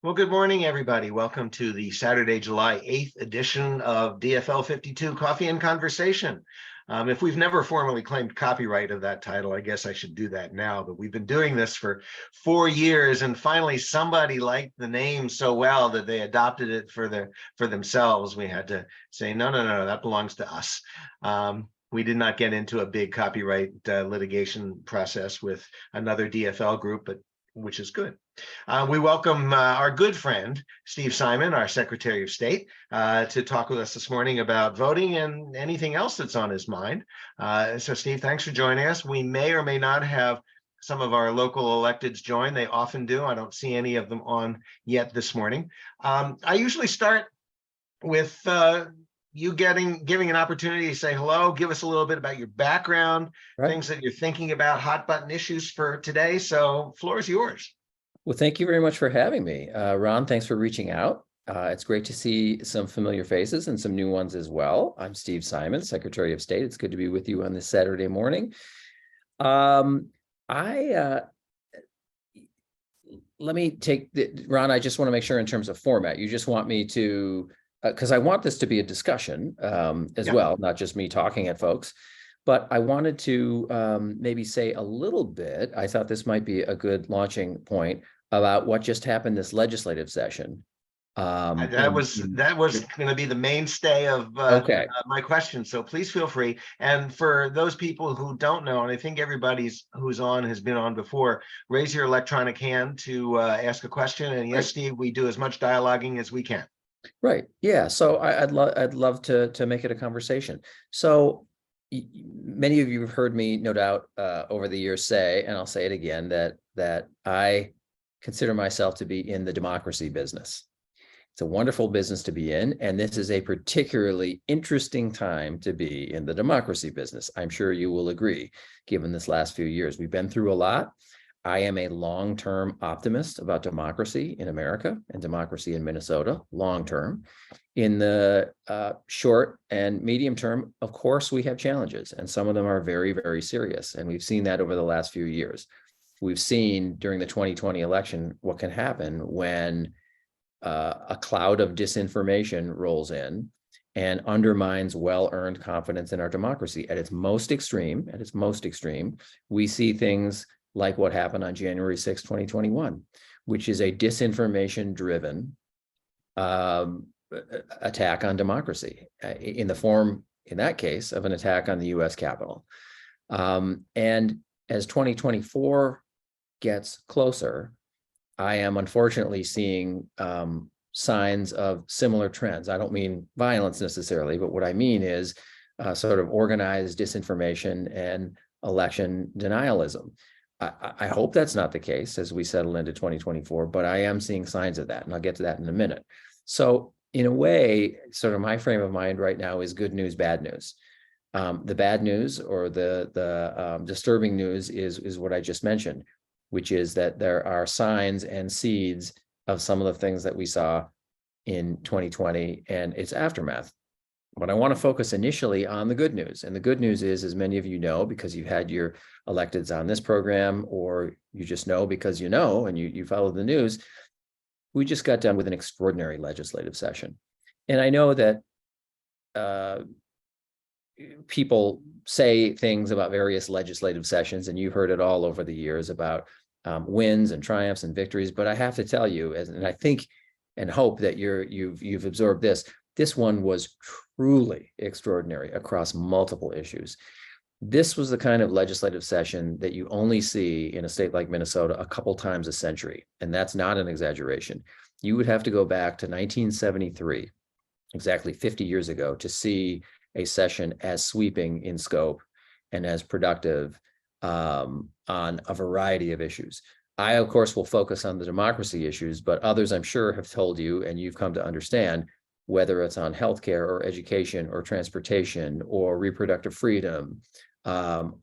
Well, good morning, everybody. Welcome to the Saturday, July 8th edition of DFL 52 Coffee and Conversation. If we've never formally claimed copyright of that title, I guess I should do that now, but we've been doing this for 4 years, and finally somebody liked the name so well that they adopted it for themselves. We had to say, no, that belongs to us. We did not get into a big copyright litigation process with another DFL group, but which is good. We welcome our good friend, Steve Simon, our Secretary of State, to talk with us this morning about voting and anything else that's on his mind. So, Steve, thanks for joining us. We may or may not have some of our local electeds join. They often do. I don't see any of them on yet this morning. I usually start with you giving an opportunity to say hello, give us a little bit about your background, things that you're thinking about, hot button issues for today. So, floor is yours. Well, thank you very much for having me. Ron, thanks for reaching out. It's great to see some familiar faces and some new ones as well. I'm Steve Simon, Secretary of State. It's good to be with you on this Saturday morning. Let me take Ron, I just want to make sure in terms of format, you just want me to, because I want this to be a discussion as well, not just me talking at folks. But I wanted to maybe say a little bit, I thought this might be a good launching point about what just happened this legislative session. That was going to be the mainstay of my question. So please feel free. And for those people who don't know, and I think everybody's who's on has been on before, raise your electronic hand to ask a question. And yes, Steve, we do as much dialoguing as we can. Right. Yeah. So I'd love to make it a conversation. So many of you have heard me, no doubt, over the years say, and I'll say it again, that I consider myself to be in the democracy business. It's a wonderful business to be in, and this is a particularly interesting time to be in the democracy business. I'm sure you will agree, given this last few years. We've been through a lot. I am a long-term optimist about democracy in America and democracy in Minnesota, long-term. In the short and medium term, of course, we have challenges, and some of them are very, very serious. And we've seen that over the last few years. We've seen during the 2020 election what can happen when a cloud of disinformation rolls in and undermines well-earned confidence in our democracy. At its most extreme, we see things like what happened on January 6, 2021, which is a disinformation-driven attack on democracy in the form, in that case, of an attack on the U.S. Capitol. And as 2024 gets closer, I am unfortunately seeing signs of similar trends. I don't mean violence necessarily, but what I mean is sort of organized disinformation and election denialism. I hope that's not the case as we settle into 2024, but I am seeing signs of that, and I'll get to that in a minute. So in a way, sort of my frame of mind right now is good news, bad news. The bad news, or the disturbing news, is what I just mentioned, which is that there are signs and seeds of some of the things that we saw in 2020 and its aftermath. But I want to focus initially on the good news. And the good news is, as many of you know, because you've had your electeds on this program, or you just know because you know and you follow the news, we just got done with an extraordinary legislative session. And I know that people say things about various legislative sessions, and you've heard it all over the years about wins and triumphs and victories. But I have to tell you, and I think and hope that you've absorbed this, this one was truly extraordinary across multiple issues. This was the kind of legislative session that you only see in a state like Minnesota a couple times a century, and that's not an exaggeration. You would have to go back to 1973, exactly 50 years ago, to see a session as sweeping in scope and as productive on a variety of issues. I, of course, will focus on the democracy issues, but others, I'm sure, have told you, and you've come to understand, whether it's on healthcare or education or transportation or reproductive freedom, on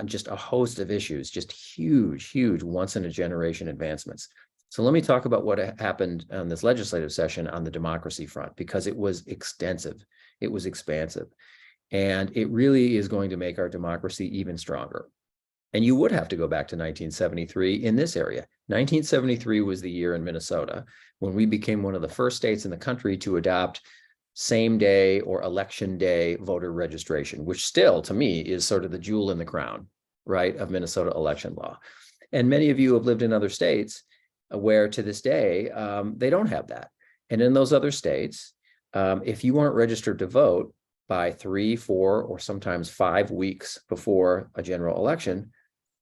just a host of issues, just huge once-in-a-generation advancements. So let me talk about what happened on this legislative session on the democracy front, because it was extensive, it was expansive, and it really is going to make our democracy even stronger. And you would have to go back to 1973 in this area. 1973 was the year in Minnesota when we became one of the first states in the country to adopt same day or election day voter registration, which still, to me, is sort of the jewel in the crown, right, of Minnesota election law. And many of you have lived in other states where to this day, they don't have that. And in those other states, if you weren't registered to vote by 3, 4, or sometimes 5 weeks before a general election,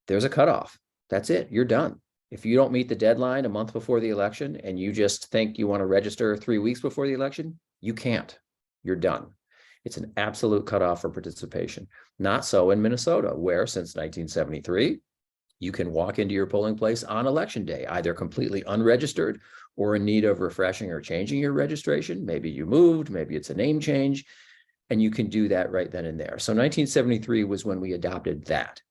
there's a cutoff. That's it. You're done. If you don't meet the deadline a month before the election and you just think you want to register 3 weeks before the election, you can't. You're done. It's an absolute cutoff for participation. Not so in Minnesota, where since 1973, you can walk into your polling place on election day, either completely unregistered or in need of refreshing or changing your registration. Maybe you moved, maybe it's a name change, and you can do that right then and there. So 1973 was when we adopted that.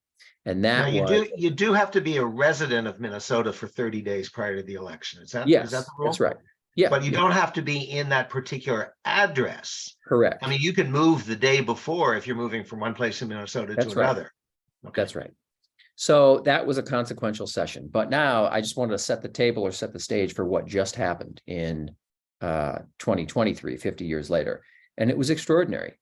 And Now that you do have to be a resident of Minnesota for 30 days prior to the election. Is that the rule? That's right. Yeah. But you don't have to be in that particular address. Correct. I mean, you can move the day before if you're moving from one place in Minnesota to another. Okay. That's right. So that was a consequential session. But now I just wanted to set the table or set the stage for what just happened in 2023, 50 years later. And it was extraordinary.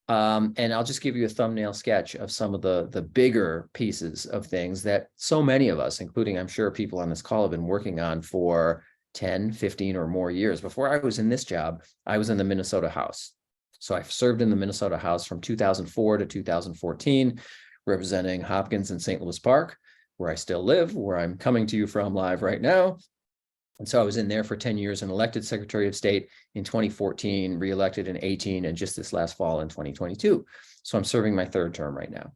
And I'll just give you a thumbnail sketch of some of the bigger pieces of things that so many of us, including I'm sure people on this call, have been working on for 10, 15 or more years. Before I was in this job, I was in the Minnesota House. So I served in the Minnesota House from 2004 to 2014, representing Hopkins and St. Louis Park, where I still live, where I'm coming to you from live right now. And so I was in there for 10 years and elected Secretary of State in 2014, reelected in 18, and just this last fall in 2022. So I'm serving my third term right now.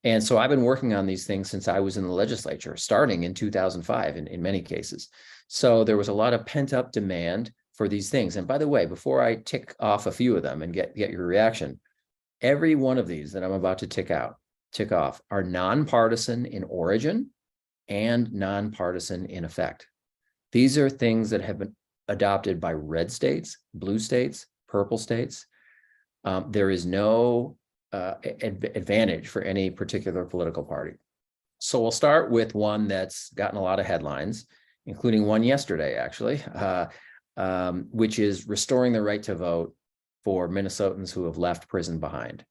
And so I've been working on these things since I was in the legislature, starting in 2005 in many cases. So there was a lot of pent up demand for these things. And by the way, before I tick off a few of them and get your reaction, every one of these that I'm about to tick off are nonpartisan in origin and nonpartisan in effect. These are things that have been adopted by red states, blue states, purple states. There is no advantage for any particular political party. So we'll start with one that's gotten a lot of headlines, including one yesterday, actually, which is restoring the right to vote for Minnesotans who have left prison behind.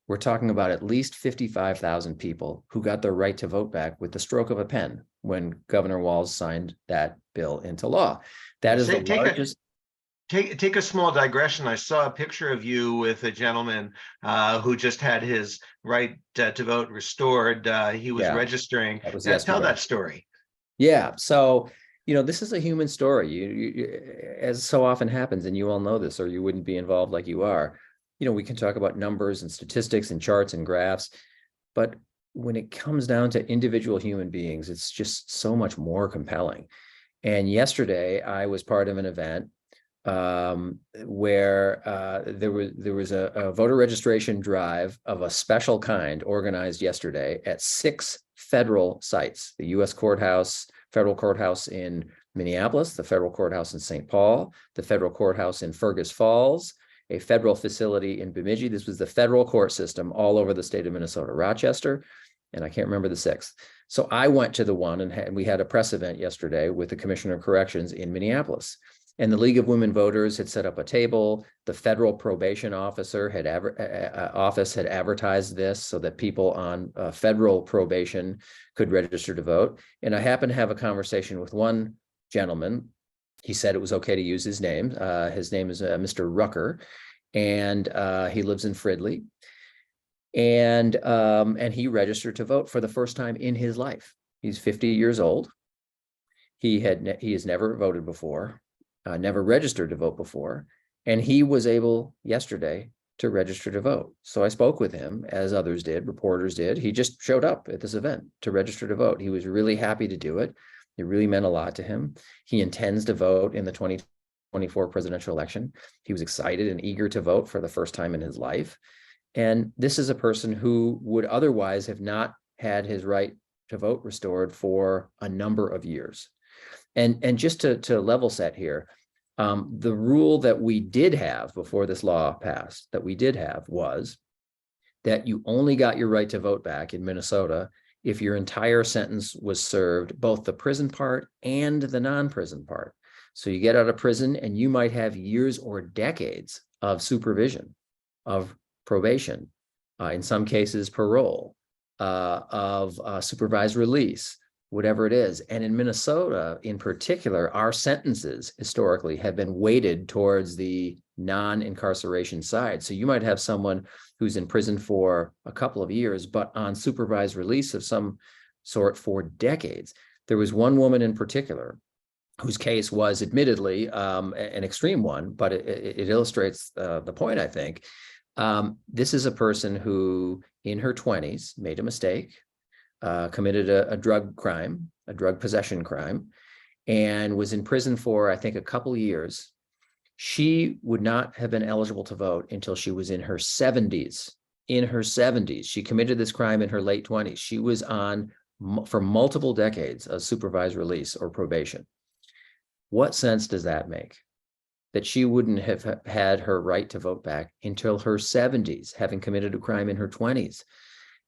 We're talking about at least 55,000 people who got their right to vote back with the stroke of a pen when Governor Walz signed that bill into law. That is the largest. Take a small digression. I saw a picture of you with a gentleman who just had his right to vote restored. He was registering. Tell that story. Yeah. So, this is a human story. You, as so often happens, and you all know this, or you wouldn't be involved like you are. We can talk about numbers and statistics and charts and graphs, but when it comes down to individual human beings, it's just so much more compelling. And yesterday, I was part of an event where there was a voter registration drive of a special kind organized yesterday at 6 federal sites: the U.S. courthouse, federal courthouse in Minneapolis, the federal courthouse in St. Paul, the federal courthouse in Fergus Falls, a federal facility in Bemidji. This was the federal court system all over the state of Minnesota, Rochester, and I can't remember the 6th. So I went to the one, and we had a press event yesterday with the Commissioner of Corrections in Minneapolis. And the League of Women Voters had set up a table. The federal probation officer had advertised this so that people on federal probation could register to vote. And I happened to have a conversation with one gentleman. He said it was okay to use his name. His name is Mr. Rucker, and he lives in Fridley. And he registered to vote for the first time in his life. He's 50 years old. He has never voted before, never registered to vote before, and he was able yesterday to register to vote. So I spoke with him, as others did, reporters did. He just showed up at this event to register to vote. He was really happy to do it. It really meant a lot to him. He intends to vote in the 2024 presidential election. He was excited and eager to vote for the first time in his life. And this is a person who would otherwise have not had his right to vote restored for a number of years. And just to level set here, the rule that we did have before this law passed, was that you only got your right to vote back in Minnesota if your entire sentence was served, both the prison part and the non-prison part. So you get out of prison and you might have years or decades of supervision, of probation, in some cases parole, of supervised release, whatever it is. And in Minnesota, in particular, our sentences historically have been weighted towards the non-incarceration side. So you might have someone who's in prison for a couple of years, but on supervised release of some sort for decades. There was one woman in particular whose case was admittedly an extreme one, but it illustrates the point, I think. This is a person who in her 20s made a mistake, committed a drug crime, a drug possession crime, and was in prison for, I think, a couple years. She would not have been eligible to vote until she was in her 70s. In her 70s, she committed this crime in her late 20s. She was on for multiple decades of supervised release or probation. What sense does that make? That she wouldn't have had her right to vote back until her 70s, having committed a crime in her 20s.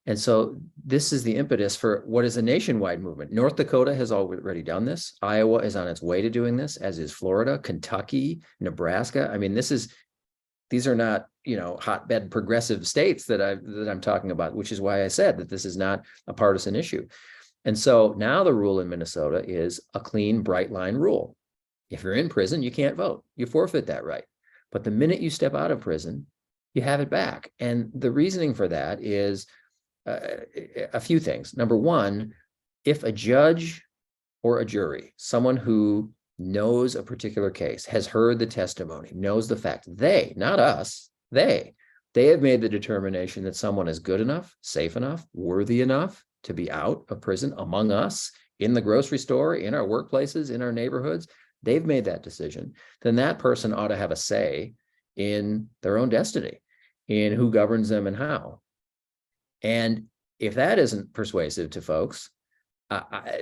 And so this is the impetus for what is a nationwide movement. North Dakota has already done this. Iowa is on its way to doing this, as is Florida, Kentucky, Nebraska. I mean, these are not, hotbed progressive states that I'm talking about, which is why I said that this is not a partisan issue. And so now the rule in Minnesota is a clean, bright line rule. If you're in prison, you can't vote. You forfeit that right. But the minute you step out of prison, you have it back. And the reasoning for that is a few things. Number one, if a judge or a jury, someone who knows a particular case, has heard the testimony, knows the fact, they, not us, they have made the determination that someone is good enough, safe enough, worthy enough to be out of prison among us, in the grocery store, in our workplaces, in our neighborhoods, they've made that decision, then that person ought to have a say in their own destiny, in who governs them and how. And if that isn't persuasive to folks,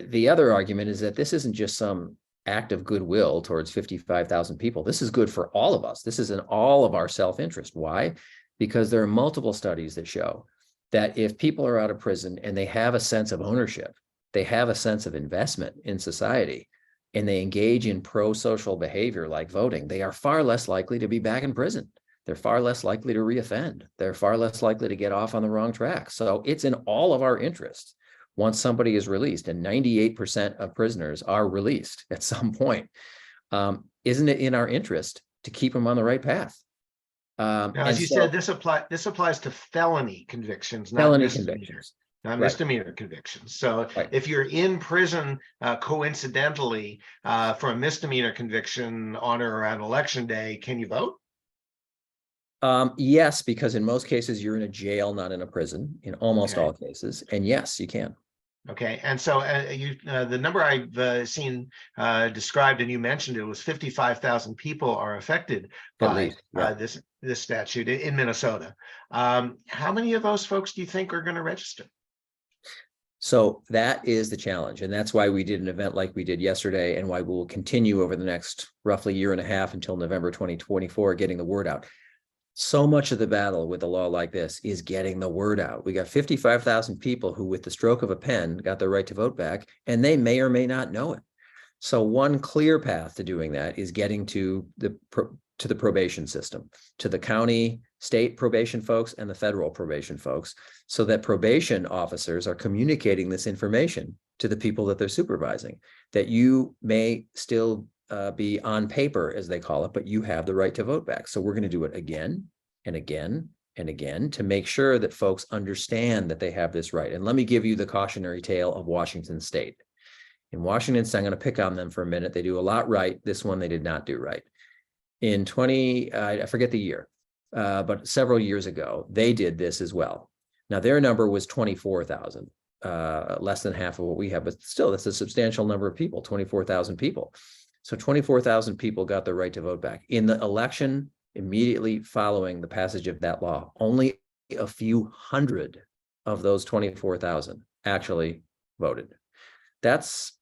the other argument is that this isn't just some act of goodwill towards 55,000 people. This is good for all of us. This is in all of our self-interest. Why? Because there are multiple studies that show that if people are out of prison and they have a sense of ownership, they have a sense of investment in society, and they engage in pro-social behavior like voting, they are far less likely to be back in prison. They're far less likely to reoffend. They're far less likely to get off on the wrong track. So it's in all of our interests once somebody is released, and 98% of prisoners are released at some point. Isn't it in our interest to keep them on the right path? Now, as you said, this applies to felony convictions, not felony misdemeanor. convictions. Not Right. misdemeanor convictions. So Right. if you're in prison coincidentally for a misdemeanor conviction on or around election day, can you vote? Yes, because in most cases you're in a jail, not in a prison, in almost Okay. all cases. And yes, you can. Okay, and so the number I've seen described, and you mentioned it, was 55,000 people are affected At by least, yeah. this statute in Minnesota. How many of those folks do you think are going to register? So that is the challenge. And that's why we did an event like we did yesterday, and why we'll continue over the next roughly year and a half until November 2024, getting the word out. So much of the battle with a law like this is getting the word out. We got 55,000 people who, with the stroke of a pen, got their right to vote back, and they may or may not know it. So one clear path to doing that is getting to the probation system, to the county, state probation folks, and the federal probation folks, so that probation officers are communicating this information to the people that they're supervising, that you may still be on paper, as they call it, but you have the right to vote back. So we're going to do it again and again and again to make sure that folks understand that they have this right. And let me give you the cautionary tale of Washington State. In Washington State, I'm going to pick on them for a minute. They do a lot right. This one they did not do right. In I forget the year, but several years ago, they did this as well. Now, their number was 24,000, less than half of what we have, but still, that's a substantial number of people, 24,000 people. So 24,000 people got the right to vote back. In the election immediately following the passage of that law, only a few hundred of those 24,000 actually voted. That's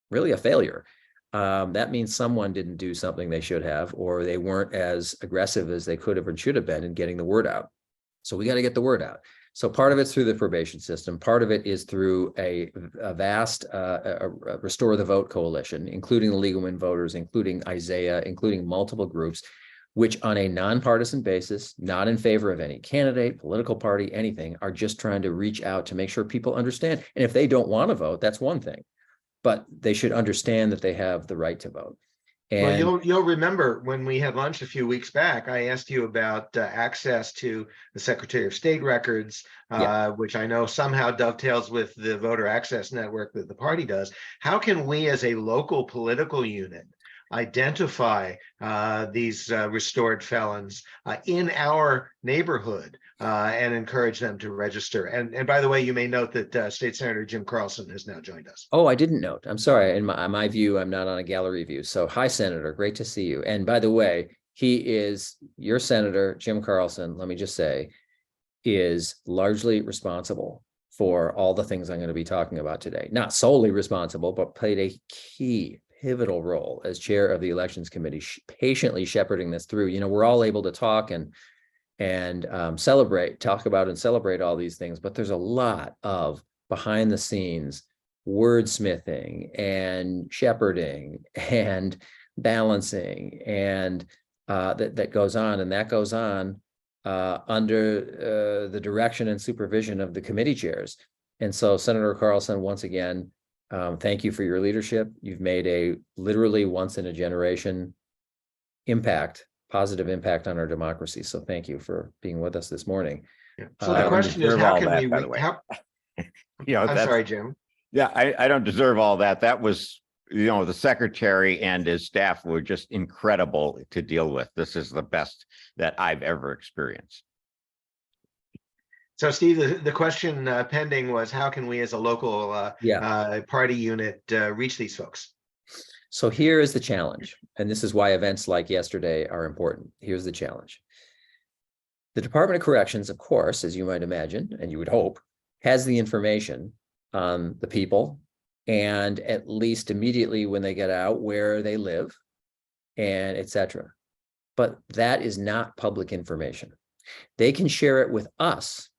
really a failure. That means someone didn't do something they should have, or they weren't as aggressive as they could have or should have been in getting the word out. So we got to get the word out. So part of it's through the probation system. Part of it is through a vast Restore the Vote coalition, including the Legal Women Voters, including Isaiah, including multiple groups, which on a nonpartisan basis, not in favor of any candidate, political party, anything, are just trying to reach out to make sure people understand. And if they don't want to vote, that's one thing, but they should understand that they have the right to vote. And well, you'll remember when we had lunch a few weeks back, I asked you about access to the Secretary of State records, which I know somehow dovetails with the voter access network that the party does. How can we as a local political unit identify these restored felons in our neighborhood and encourage them to register? And by the way, you may note that State Senator Jim Carlson has now joined us. oh, I didn't note. I'm sorry. In my view, I'm not on a gallery view. So hi, Senator. Great to see you. And by the way, he is your senator, Jim Carlson, let me just say, is largely responsible for all the things I'm going to be talking about today. Not solely responsible, but played a key pivotal role as chair of the elections committee, patiently shepherding this through. You know, we're all able to talk and talk about and celebrate all these things, but there's a lot of behind the scenes wordsmithing and shepherding and balancing and that goes on, and that goes on under the direction and supervision of the committee chairs. And so Senator Carlson, once again, thank you for your leadership. You've made a literally once in a generation positive impact on our democracy. So thank you for being with us this morning. Yeah. So the question is, how can we, by the way. I'm sorry, Jim. Yeah, I don't deserve all that. That was, the secretary and his staff were just incredible to deal with. This is the best that I've ever experienced. So, Steve, the question pending was, how can we as a local party unit reach these folks? So here is the challenge, and this is why events like yesterday are important. Here's the challenge. The Department of Corrections, of course, as you might imagine, and you would hope, has the information on the people, and at least immediately when they get out, where they live, and etc. But that is not public information. They can share it with us.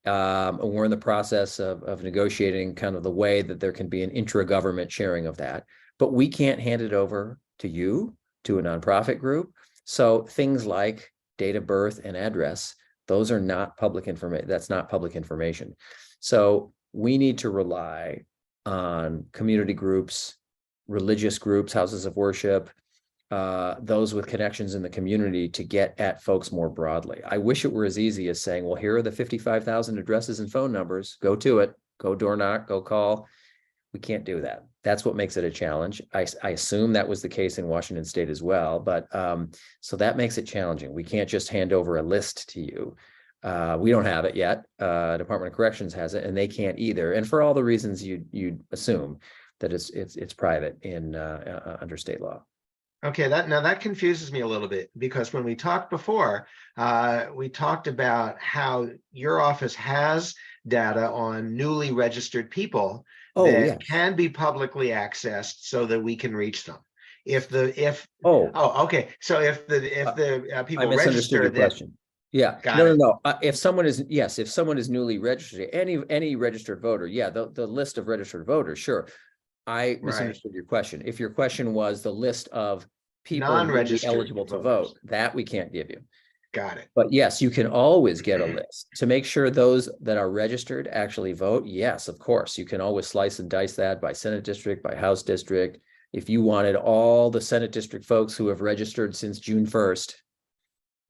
We're in the process of negotiating kind of the way that there can be an intra-government sharing of that, but we can't hand it over to you, to a nonprofit group. So things like date of birth and address, those are not public information. That's not public information. So we need to rely on community groups, religious groups, houses of worship, those with connections in the community to get at folks more broadly. I wish it were as easy as saying, well, here are the 55,000 addresses and phone numbers, go to it, go door knock, go call. We can't do that. That's what makes it a challenge. I assume that was the case in Washington State as well, but so that makes it challenging. We can't just hand over a list to you. We don't have it yet. Department of Corrections has it, and they can't either. And for all the reasons you'd assume that it's private in under state law. Okay, that confuses me a little bit, because when we talked before, we talked about how your office has data on newly registered people that can be publicly accessed so that we can reach them. Okay. So if the people register, question. Yeah, no. If someone is newly registered, any registered voter, the list of registered voters, sure. I misunderstood your question. If your question was the list of people eligible to vote, that we can't give you. Got it. But yes, you can always get a list to make sure those that are registered actually vote. Yes, of course. You can always slice and dice that by Senate district, by House district. If you wanted all the Senate district folks who have registered since June 1st,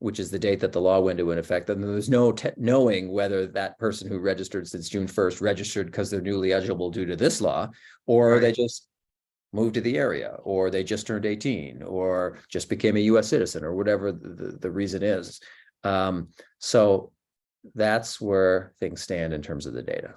which is the date that the law went into effect, then there's no knowing whether that person who registered since June 1st registered because they're newly eligible due to this law, or they just moved to the area, or they just turned 18, or just became a U.S. citizen, or whatever the reason is. So that's where things stand in terms of the data.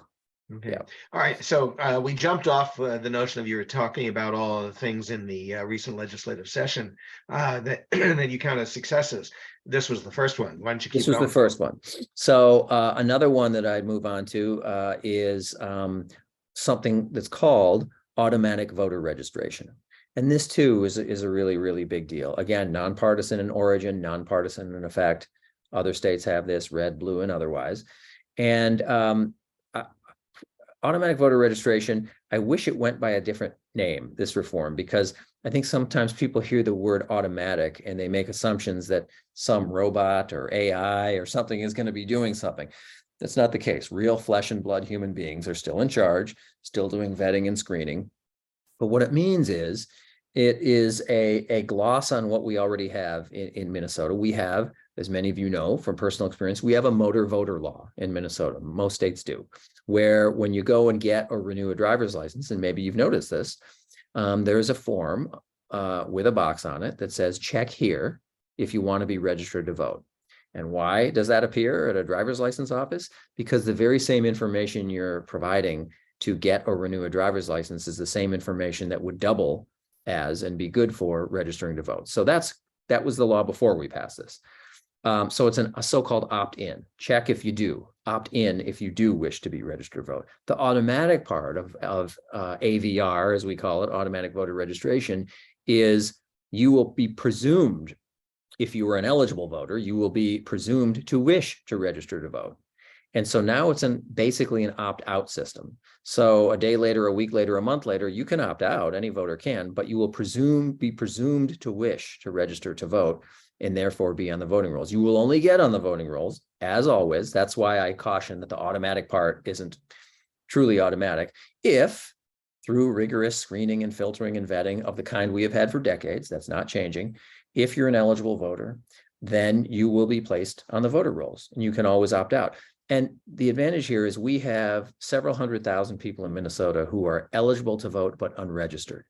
Okay. Yeah. All right. So we jumped off the notion of you were talking about all the things in the recent legislative session that you count as successes. This was the first one. Why don't you keep going? This was the first one. So another one that I'd move on to is something that's called automatic voter registration. And this too is a really, really big deal. Again, nonpartisan in origin, nonpartisan in effect. Other states have this, red, blue, and otherwise. And uh, automatic voter registration, I wish it went by a different name, this reform, because I think sometimes people hear the word automatic and they make assumptions that some robot or AI or something is going to be doing something. That's not the case. Real flesh and blood human beings are still in charge, still doing vetting and screening. But what it means is, it is a gloss on what we already have in Minnesota. We have, as many of you know from personal experience, we have a motor voter law in Minnesota. Most states do, where when you go and get or renew a driver's license, and maybe you've noticed this, there's a form with a box on it that says, check here if you want to be registered to vote. And why does that appear at a driver's license office? Because the very same information you're providing to get or renew a driver's license is the same information that would double as and be good for registering to vote. So that was the law before we passed this. So it's a so-called opt-in. Check if you do, opt-in if you do wish to be registered to vote. The automatic part of AVR, as we call it, automatic voter registration, is you will be presumed, if you were an eligible voter, you will be presumed to wish to register to vote. And so now it's basically an opt-out system. So a day later, a week later, a month later, you can opt out, any voter can, but you will be presumed to wish to register to vote and therefore be on the voting rolls. You will only get on the voting rolls, as always. That's why I caution that the automatic part isn't truly automatic. If through rigorous screening and filtering and vetting of the kind we have had for decades, that's not changing. If you're an eligible voter, then you will be placed on the voter rolls and you can always opt out. And the advantage here is we have several 100,000 people in Minnesota who are eligible to vote but unregistered.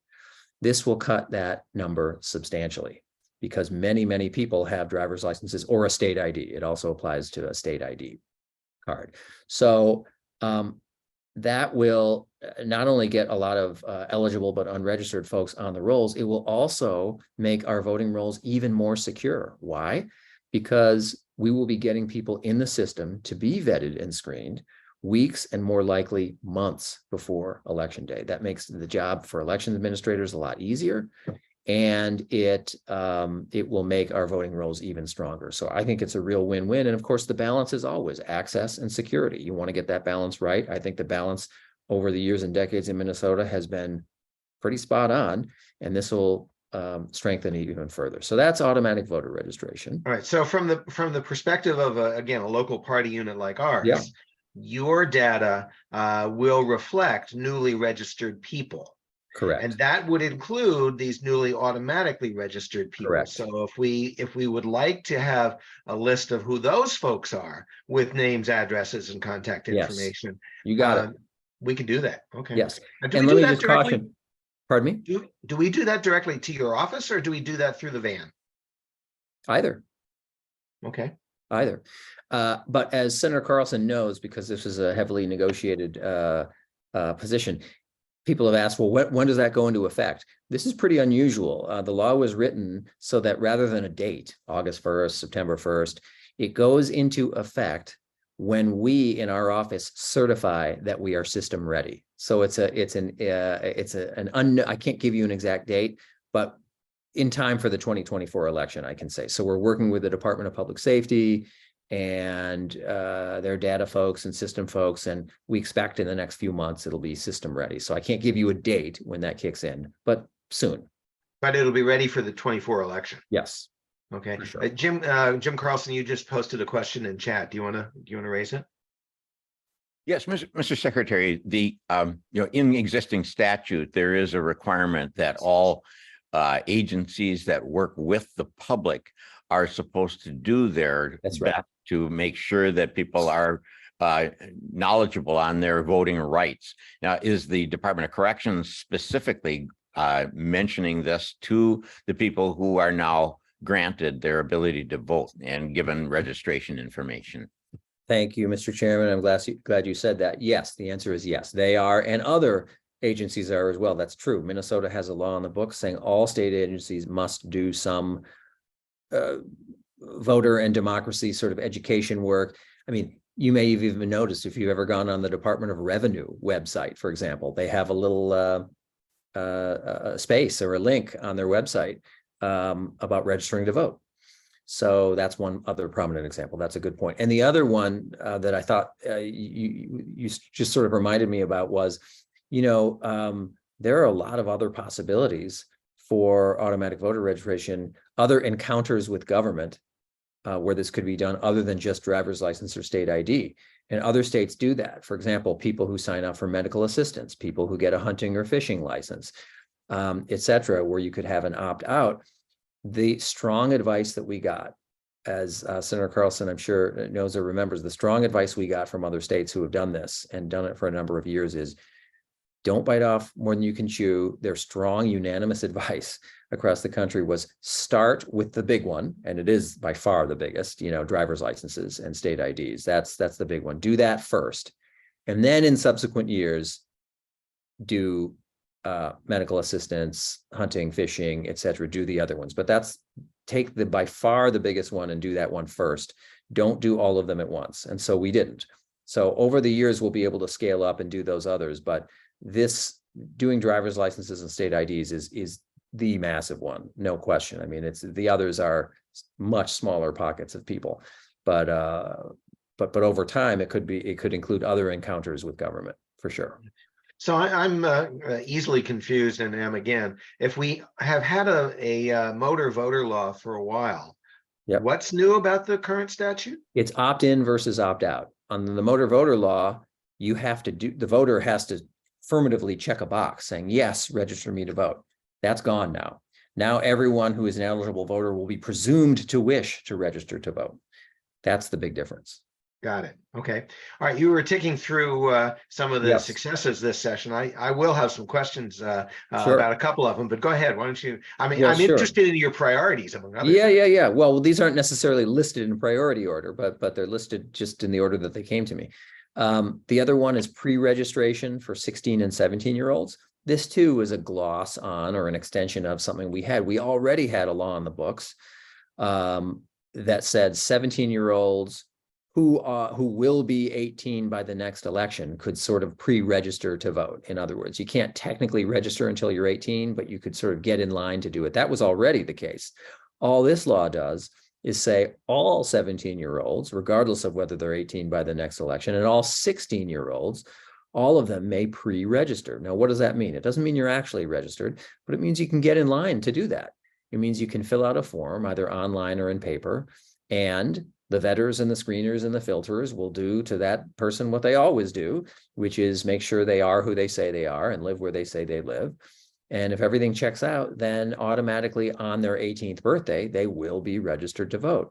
This will cut that number substantially because many, many people have driver's licenses or a state ID. It also applies to a state ID card. So that will not only get a lot of eligible but unregistered folks on the rolls, it will also make our voting rolls even more secure. Why? Because we will be getting people in the system to be vetted and screened weeks and more likely months before election day. That makes the job for election administrators a lot easier, and it will make our voting rolls even stronger. So I think it's a real win-win. And of course, the balance is always access and security. You want to get that balance right. I think the balance over the years and decades in Minnesota has been pretty spot on, and this will strengthen it even further. So that's automatic voter registration. All right. So from the perspective of again a local party unit like ours, Yeah. Your data will reflect newly registered people. Correct. And that would include these newly automatically registered people. Correct. So if we would like to have a list of who those folks are with names, addresses, and contact information, You got it. we can do that. Okay. Yes. Now, do And we let do me that just directly? caution. Pardon me? Do we do that directly to your office, or do we do that through the van? Either. Okay. Either. But as Senator Carlson knows, because this is a heavily negotiated position, people have asked, well, when does that go into effect? This is pretty unusual. The law was written so that rather than a date, August 1st, September 1st, it goes into effect when we in our office certify that we are system ready. So I can't give you an exact date, but in time for the 2024 election, I can say. So we're working with the Department of Public Safety and their data folks and system folks, and we expect in the next few months it'll be system ready. So I can't give you a date when that kicks in, but soon. But it'll be ready for the 24 election. Yes. Okay. For sure. Jim Carlson, you just posted a question in chat. Do you want to raise it? Yes, Mr. Secretary, in existing statute, there is a requirement that all agencies that work with the public are supposed to do their That's right. best to make sure that people are knowledgeable on their voting rights. Now, is the Department of Corrections specifically mentioning this to the people who are now granted their ability to vote and given registration information? Thank you, Mr. Chairman. I'm glad you said that. Yes, the answer is yes. They are, and other agencies are as well. That's true. Minnesota has a law on the books saying all state agencies must do some voter and democracy sort of education work. I mean, you may have even noticed if you've ever gone on the Department of Revenue website, for example, they have a little space or a link on their website about registering to vote. So that's one other prominent example. That's a good point. And the other one that I thought you just sort of reminded me about was, there are a lot of other possibilities for automatic voter registration, other encounters with government where this could be done other than just driver's license or state ID. And other states do that. For example, people who sign up for medical assistance, people who get a hunting or fishing license, et cetera, where you could have an opt-out. The strong advice that we got, as Senator Carlson, I'm sure, knows or remembers, the strong advice we got from other states who have done this and done it for a number of years is, don't bite off more than you can chew. Their strong, unanimous advice across the country was start with the big one, and it is by far the biggest, driver's licenses and state IDs. That's the big one. Do that first. And then in subsequent years, do medical assistance, hunting, fishing, et cetera, do the other ones. But take the by far the biggest one and do that one first. Don't do all of them at once. And so we didn't. So over the years, we'll be able to scale up and do those others. But this doing driver's licenses and state IDs is the massive one, no question. I mean, the others are much smaller pockets of people, but over time it could include other encounters with government for sure. So I'm easily confused and am again. If we have had a motor voter law for a while, Yep. What's new about the current statute? It's opt-in versus opt-out. On the motor voter law, the voter has to affirmatively check a box saying, yes, register me to vote. That's gone now. Now everyone who is an eligible voter will be presumed to wish to register to vote. That's the big difference. Got it. Okay. All right. You were ticking through some of the Yes. successes this session. I will have some questions Sure. about a couple of them, but go ahead. Why don't you? I mean, Yeah, I'm sure. interested in your priorities among others. Yeah. Well, these aren't necessarily listed in priority order, but they're listed just in the order that they came to me. The other one is pre-registration for 16 and 17-year-olds. This too is a gloss on or an extension of something we had. We already had a law in the books that said 17-year-olds who will be 18 by the next election could sort of pre-register to vote. In other words, you can't technically register until you're 18, but you could sort of get in line to do it. That was already the case. All this law does is say all 17-year-olds, regardless of whether they're 18 by the next election, and all 16-year-olds, all of them may pre-register. Now, what does that mean? It doesn't mean you're actually registered, but it means you can get in line to do that. It means you can fill out a form, either online or in paper, and the vetters and the screeners and the filters will do to that person what they always do, which is make sure they are who they say they are and live where they say they live. And if everything checks out, then automatically on their 18th birthday, they will be registered to vote.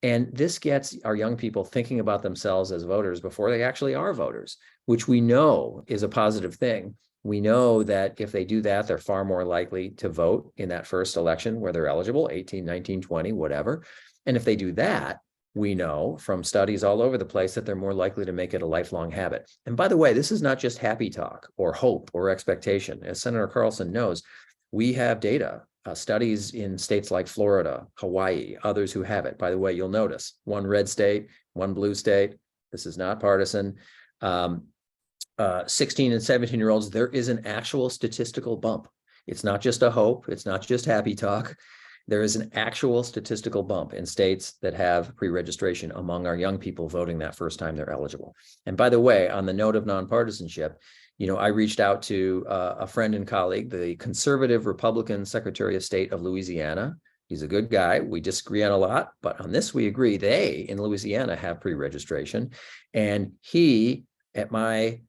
And this gets our young people thinking about themselves as voters before they actually are voters, which we know is a positive thing. We know that if they do that, they're far more likely to vote in that first election where they're eligible, 18, 19, 20, whatever. And if they do that, we know from studies all over the place that they're more likely to make it a lifelong habit. And by the way, this is not just happy talk or hope or expectation. As Senator Carlson knows, we have data, studies in states like Florida, Hawaii, others who have it. By the way, you'll notice one red state, one blue state. This is not partisan. 16 and 17-year-olds, there is an actual statistical bump. It's not just a hope. It's not just happy talk. There is an actual statistical bump in states that have pre-registration among our young people voting that first time they're eligible. And by the way, on the note of nonpartisanship, I reached out to a friend and colleague, the conservative Republican Secretary of State of Louisiana. He's a good guy. We disagree on a lot, but on this we agree. They in Louisiana have pre-registration. And he, at my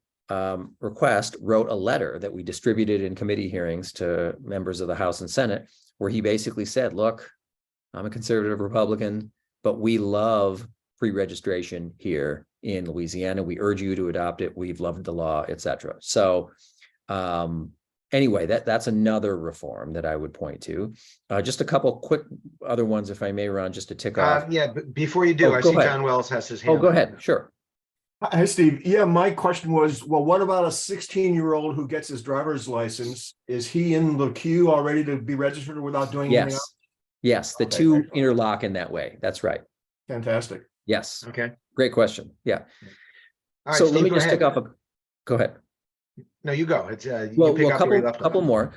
request, wrote a letter that we distributed in committee hearings to members of the House and Senate, where he basically said, look, I'm a conservative Republican, but we love pre-registration here in Louisiana. We urge you to adopt it. We've loved the law, et cetera. So anyway, that's another reform that I would point to. Just a couple quick other ones, if I may, Ron, just to tick off. Yeah, but before you do, I go see ahead. John Wells has his hand. Oh, go ahead. Sure. Hi, Steve. Yeah, my question was, well, what about a 16-year-old who gets his driver's license? Is he in the queue already to be registered without doing anything Yes. else? Yes. The Okay, two excellent. interlock in that way. That's right. Fantastic. Yes. Okay. Great question. Yeah. All right, So Steve, let me go just ahead. tick off No, you go. It's you Well, pick a up where you left couple off. more.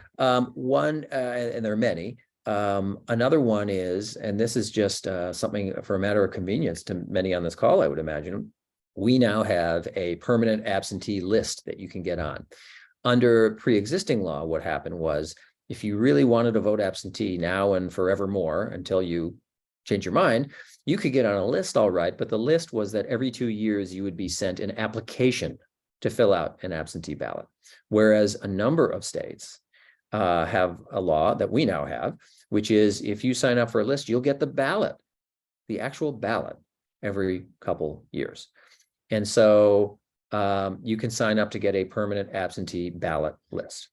One, and there are many. Another one is, and this is just something for a matter of convenience to many on this call, I would imagine, we now have a permanent absentee list that you can get on. Under pre-existing law, what happened was, if you really wanted to vote absentee now and forevermore until you change your mind, you could get on a list, all right, but the list was that every 2 years you would be sent an application to fill out an absentee ballot. Whereas a number of states have a law that we now have, which is if you sign up for a list, you'll get the ballot, the actual ballot, every couple years. And so you can sign up to get a permanent absentee ballot list.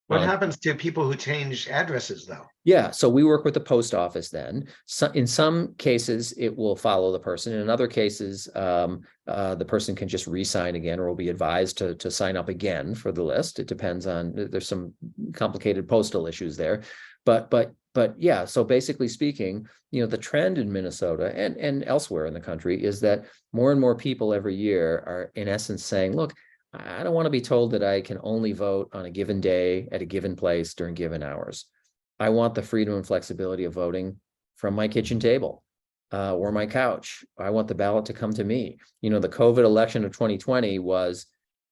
What happens to people who change addresses though? Yeah, so we work with the post office then. So in some cases, it will follow the person. In other cases, the person can just re-sign again or will be advised to sign up again for the list. It depends on, there's some complicated postal issues there. But yeah, so basically speaking, the trend in Minnesota and elsewhere in the country is that more and more people every year are in essence saying, look, I don't want to be told that I can only vote on a given day at a given place during given hours. I want the freedom and flexibility of voting from my kitchen table or my couch. I want the ballot to come to me. The COVID election of 2020 was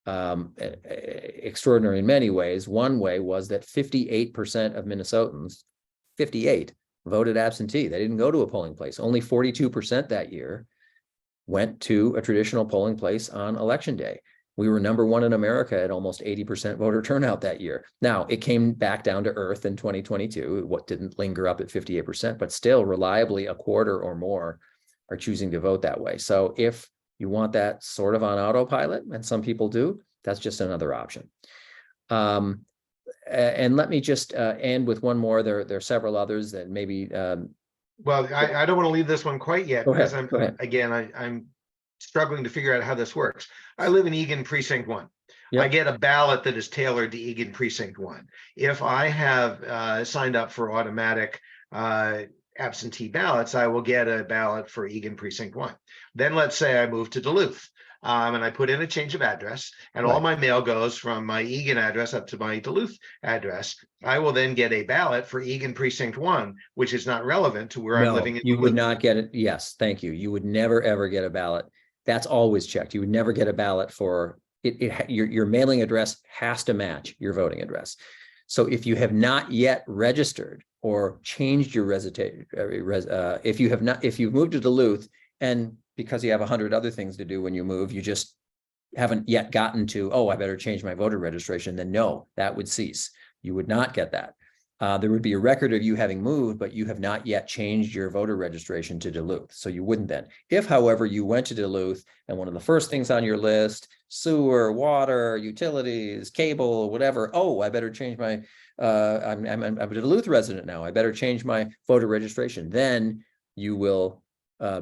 extraordinary in many ways. One way was that 58% of Minnesotans, 58, voted absentee. They didn't go to a polling place. Only 42% that year went to a traditional polling place on election day. We were number one in America at almost 80% voter turnout that year. Now, it came back down to earth in 2022. What didn't linger up at 58%, but still reliably a quarter or more are choosing to vote that way. So if you want that sort of on autopilot, and some people do, that's just another option. And let me just end with one more. There are several others that maybe. Well, I don't want to leave this one quite yet because I'm struggling to figure out how this works. I live in Eagan Precinct 1. Yep. I get a ballot that is tailored to Eagan Precinct 1. If I have signed up for automatic absentee ballots, I will get a ballot for Eagan Precinct 1. Then let's say I move to Duluth and I put in a change of address and all my mail goes from my Eagan address up to my Duluth address. I will then get a ballot for Eagan Precinct 1, which is not relevant to where I'm living in you Duluth. Would not get it. Yes, thank you. You would never, ever get a ballot. That's always checked. You would never get a ballot for it. Your mailing address has to match your voting address. So if you have not yet registered or changed your if you've moved to Duluth and because you have 100 other things to do when you move, you just haven't yet gotten to, I better change my voter registration, then no, that would cease. You would not get that. There would be a record of you having moved, but you have not yet changed your voter registration to Duluth. So you wouldn't then. If, however, you went to Duluth and one of the first things on your list, sewer, water, utilities, cable, whatever, I better change my, I'm a Duluth resident now, I better change my voter registration. Then you will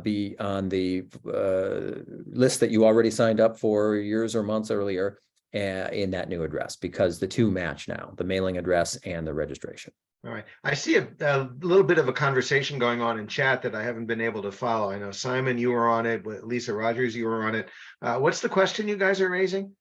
be on the list that you already signed up for years or months earlier in that new address, because the two match now, the mailing address and the registration. All right. I see a little bit of a conversation going on in chat that I haven't been able to follow. I know, Simon, you were on it. Lisa Rogers, you were on it. What's the question you guys are raising?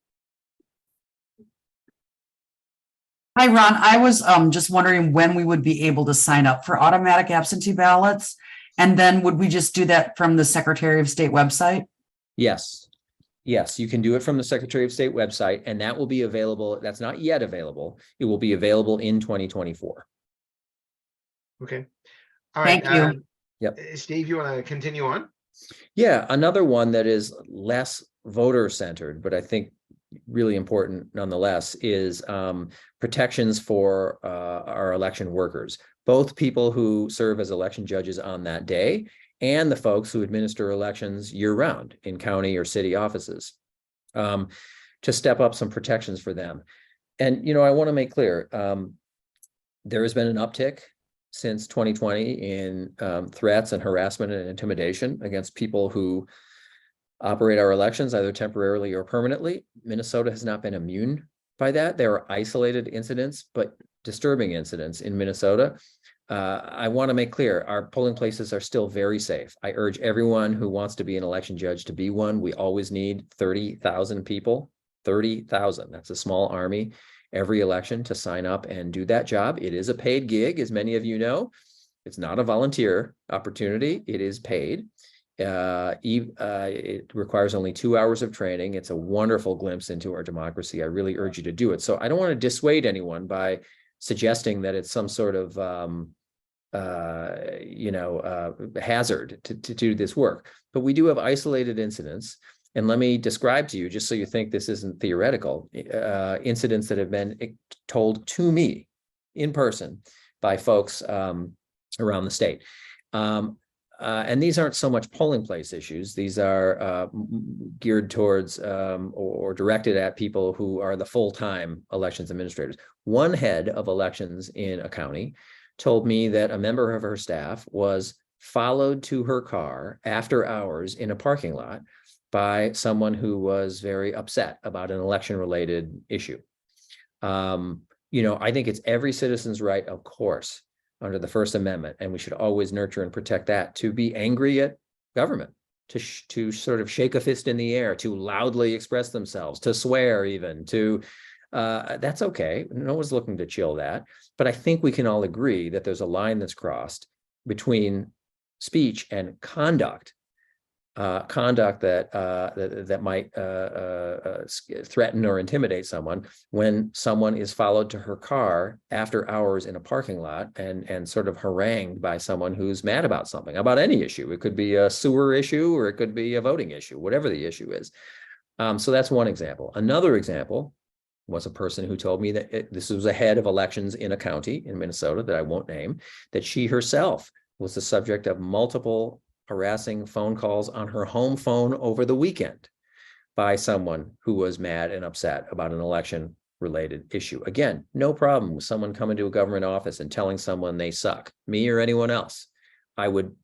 Hi, Ron. I was just wondering when we would be able to sign up for automatic absentee ballots. And then would we just do that from the Secretary of State website? Yes. Yes, you can do it from the Secretary of State website, and that will be available. That's not yet available. It will be available in 2024. Okay. All right. Thank you. Yep. Steve, you want to continue on? Yeah, another one that is less voter centered, but I think really important nonetheless, is protections for our election workers, both people who serve as election judges on that day and the folks who administer elections year-round in county or city offices, to step up some protections for them. And, I want to make clear, there has been an uptick since 2020 in threats and harassment and intimidation against people who operate our elections, either temporarily or permanently. Minnesota has not been immune by that. There are isolated incidents, but disturbing incidents in Minnesota. I want to make clear, our polling places are still very safe. I urge everyone who wants to be an election judge to be one. We always need 30,000 people, 30,000. That's a small army. every election to sign up and do that job. It is a paid gig, as many of you know. It's not a volunteer opportunity. It is paid. It requires only 2 hours of training. It's a wonderful glimpse into our democracy. I really urge you to do it. So I don't want to dissuade anyone by suggesting that it's some sort of hazard to do this work. But we do have isolated incidents. And let me describe to you, just so you think this isn't theoretical, incidents that have been told to me in person by folks around the state. And these aren't so much polling place issues. These are geared towards or directed at people who are the full-time elections administrators. One head of elections in a county told me that a member of her staff was followed to her car after hours in a parking lot by someone who was very upset about an election-related issue. I think it's every citizen's right, of course, under the First Amendment, and we should always nurture and protect that, to be angry at government, to sort of shake a fist in the air, to loudly express themselves, to swear even, that's okay. No one's looking to chill that. But I think we can all agree that there's a line that's crossed between speech and conduct that might threaten or intimidate someone when someone is followed to her car after hours in a parking lot and sort of harangued by someone who's mad about something, about any issue. It could be a sewer issue or it could be a voting issue, whatever the issue is. So that's one example. Another example was a person who told me that this was a head of elections in a county in Minnesota that I won't name, that she herself was the subject of multiple harassing phone calls on her home phone over the weekend by someone who was mad and upset about an election-related issue. Again, no problem with someone coming to a government office and telling someone they suck, me or anyone else. I would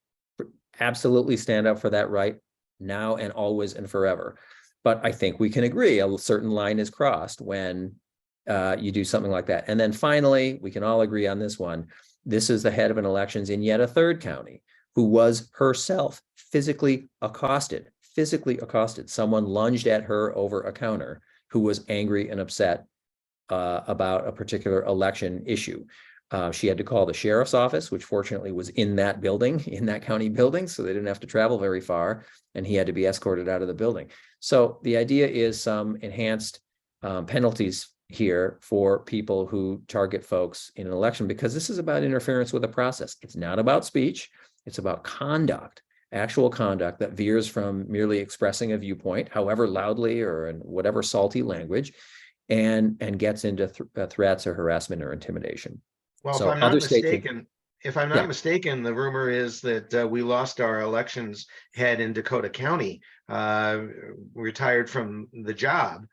absolutely stand up for that right now and always and forever. But I think we can agree a certain line is crossed when you do something like that. And then finally, we can all agree on this one. This is the head of an elections in yet a third county who was herself physically accosted. Someone lunged at her over a counter who was angry and upset about a particular election issue. She had to call the sheriff's office, which fortunately was in that building, in that county building, so they didn't have to travel very far, and he had to be escorted out of the building. So the idea is some enhanced penalties here for people who target folks in an election, because this is about interference with a process. It's not about speech. It's about conduct, actual conduct that veers from merely expressing a viewpoint, however loudly or in whatever salty language, and gets into threats or harassment or intimidation. Well, So if I'm not other states- mistaken, the rumor is that we lost our elections head in Dakota County, retired from the job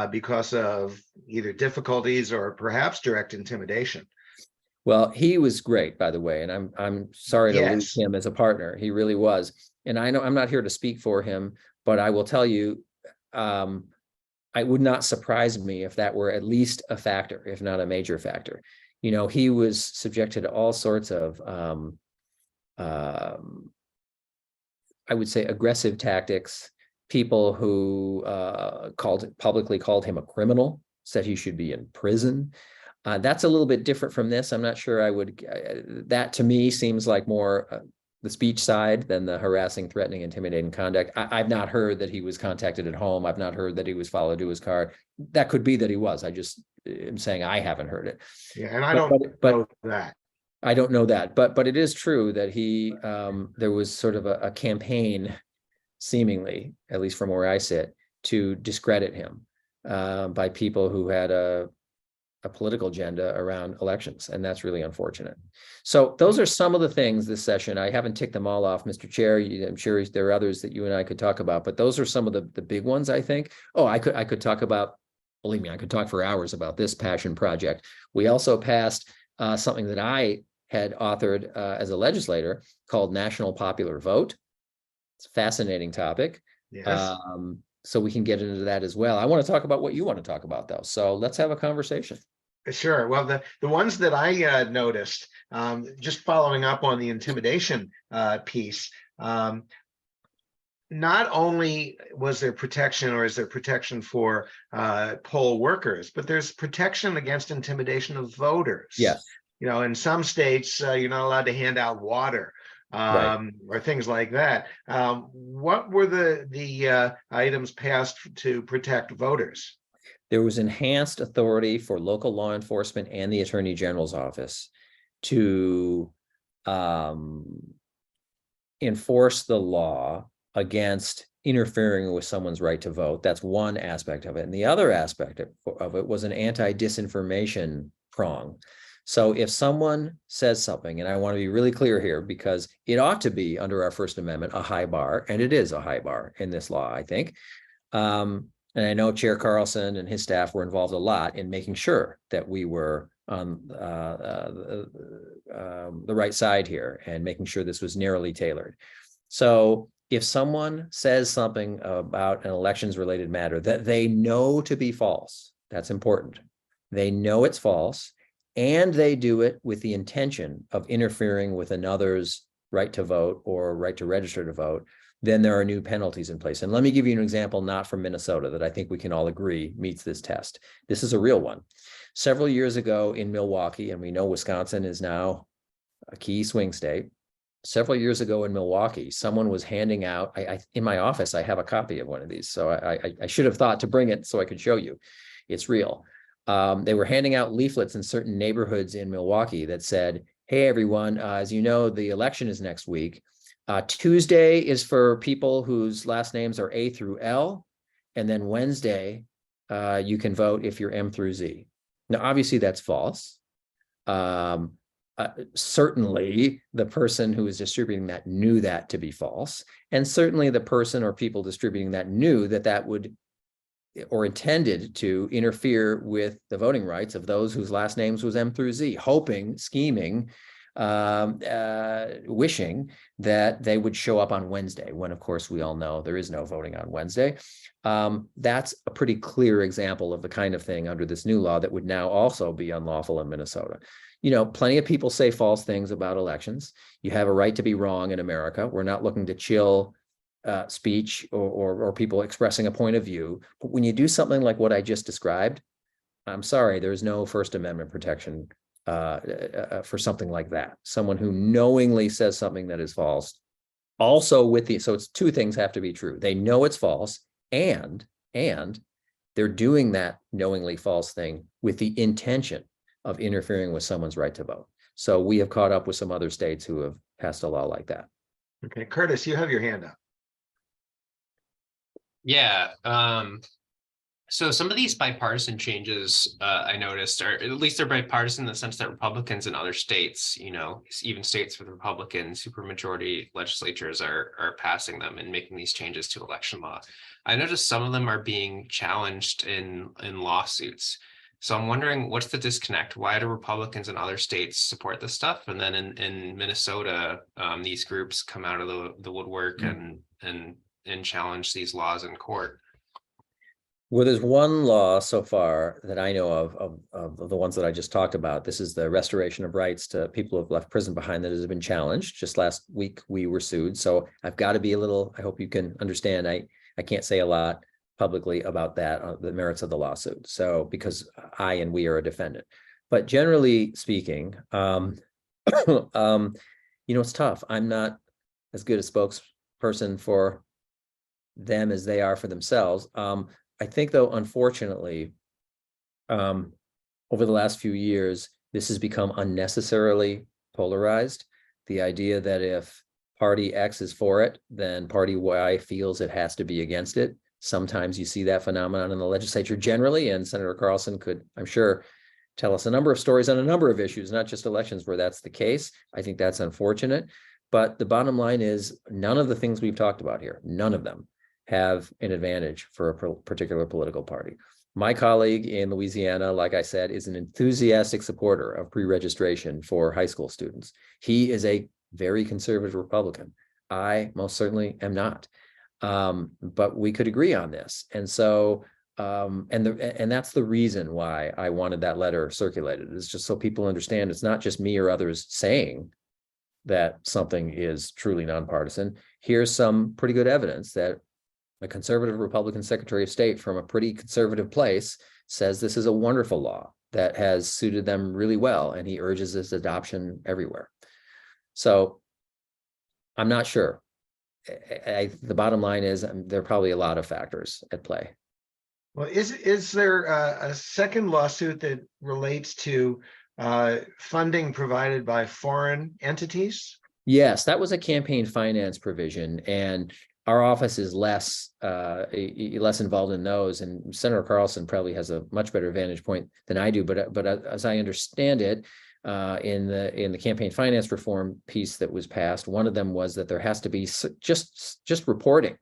because of either difficulties or perhaps direct intimidation. Well, he was great, by the way, and I'm sorry to lose Yes. him as a partner. He really was. And I know I'm not here to speak for him, but I will tell you, it would not surprise me if that were at least a factor, if not a major factor. He was subjected to all sorts of, I would say, aggressive tactics. People who publicly called him a criminal, said he should be in prison. That's a little bit different from this. I'm not sure I would, that to me seems like more the speech side than the harassing, threatening, intimidating conduct. I've not heard that he was contacted at home. I've not heard that he was followed to his car. That could be that he was. I just am saying I haven't heard it. Yeah, and I don't know that. I don't know that, but it is true that there was sort of a campaign, seemingly, at least from where I sit, to discredit him by people who had a political agenda around elections, and that's really unfortunate. So those are some of the things this session. I haven't ticked them all off, Mr. Chair. I'm sure there are others that you and I could talk about, but those are some of the big ones, I think. Oh, I could talk about, believe me, I could talk for hours about this passion project. We also passed something that I had authored as a legislator called National Popular Vote. It's a fascinating topic. Yes. So we can get into that as well. I want to talk about what you want to talk about, though. So let's have a conversation. Sure. Well, the ones that I noticed, just following up on the intimidation piece, not only was there protection, or is there protection for poll workers, but there's protection against intimidation of voters. Yes, You know, in some states, you're not allowed to hand out water right. or things like that. What were the items passed to protect voters? There was enhanced authority for local law enforcement and the Attorney General's office to enforce the law against interfering with someone's right to vote. That's one aspect of it. And the other aspect of it was an anti-disinformation prong. So if someone says something, and I want to be really clear here, because it ought to be under our First Amendment, a high bar, and it is a high bar in this law, I think. And I know Chair Carlson and his staff were involved a lot in making sure that we were on the right side here and making sure this was narrowly tailored. So if someone says something about an elections related matter that they know to be false, that's important. They know it's false, and they do it with the intention of interfering with another's right to vote or right to register to vote, then there are new penalties in place. And let me give you an example, not from Minnesota, that I think we can all agree meets this test. This is a real one. Several years ago in Milwaukee, and we know Wisconsin is now a key swing state. Several years ago in Milwaukee, someone was handing out, in my office, I have a copy of one of these. So I should have thought to bring it so I could show you. It's real. They were handing out leaflets in certain neighborhoods in Milwaukee that said, hey, everyone, as you know, the election is next week. Tuesday is for people whose last names are A through L. And then Wednesday, you can vote if you're M through Z. Now, obviously, that's false. Certainly, the person who was distributing that knew that to be false. And certainly the person or people distributing that knew that that would or intended to interfere with the voting rights of those whose last names was M through Z, hoping, scheming, wishing that they would show up on Wednesday, when of course we all know there is no voting on Wednesday. That's a pretty clear example of the kind of thing under this new law that would now also be unlawful in Minnesota. You know, plenty of people say false things about elections. You have a right to be wrong in America. We're not looking to chill speech or people expressing a point of view. But when you do something like what I just described, I'm sorry, there's no First Amendment protection for something like that. Someone who knowingly says something that is false. Also with the, so it's two things have to be true. They know it's false, and they're doing that knowingly false thing with the intention of interfering with someone's right to vote. So we have caught up with some other states who have passed a law like that. Okay, Curtis, you have your hand up. Yeah. So some of these bipartisan changes I noticed, or at least they're bipartisan in the sense that Republicans in other states, you know, even states with Republican supermajority legislatures are passing them and making these changes to election law. I noticed some of them are being challenged in lawsuits. So I'm wondering, what's the disconnect? Why do Republicans in other states support this stuff? And then in Minnesota, these groups come out of the woodwork and challenge these laws in court. Well, there's one law so far that I know of the ones that I just talked about. This is the restoration of rights to people who have left prison behind that has been challenged. Just last week, we were sued. So I've got to be a little, I hope you can understand, I can't say a lot publicly about that, the merits of the lawsuit. So because I and we are a defendant. But generally speaking, you know, it's tough. I'm not as good a spokesperson for them as they are for themselves. I think, though, unfortunately, over the last few years, this has become unnecessarily polarized. The idea that if party X is for it, then party Y feels it has to be against it. Sometimes you see that phenomenon in the legislature generally, and Senator Carlson could, I'm sure, tell us a number of stories on a number of issues, not just elections, where that's the case. I think that's unfortunate. But the bottom line is, none of the things we've talked about here, none of them have an advantage for a particular political party. My colleague in Louisiana, like I said, is an enthusiastic supporter of pre-registration for high school students. He is a very conservative Republican. I most certainly am not. But we could agree on this. And so, and that's the reason why I wanted that letter circulated, is just so people understand it's not just me or others saying that something is truly nonpartisan. Here's some pretty good evidence that a conservative Republican Secretary of State from a pretty conservative place says this is a wonderful law that has suited them really well, and he urges its adoption everywhere. So I'm not sure. The bottom line is there are probably a lot of factors at play. Well, is there a second lawsuit that relates to funding provided by foreign entities? Yes, that was a campaign finance provision, and our office is less involved in those. And Senator Carlson probably has a much better vantage point than I do. But as I understand it, in the campaign finance reform piece that was passed, one of them was that there has to be just reporting.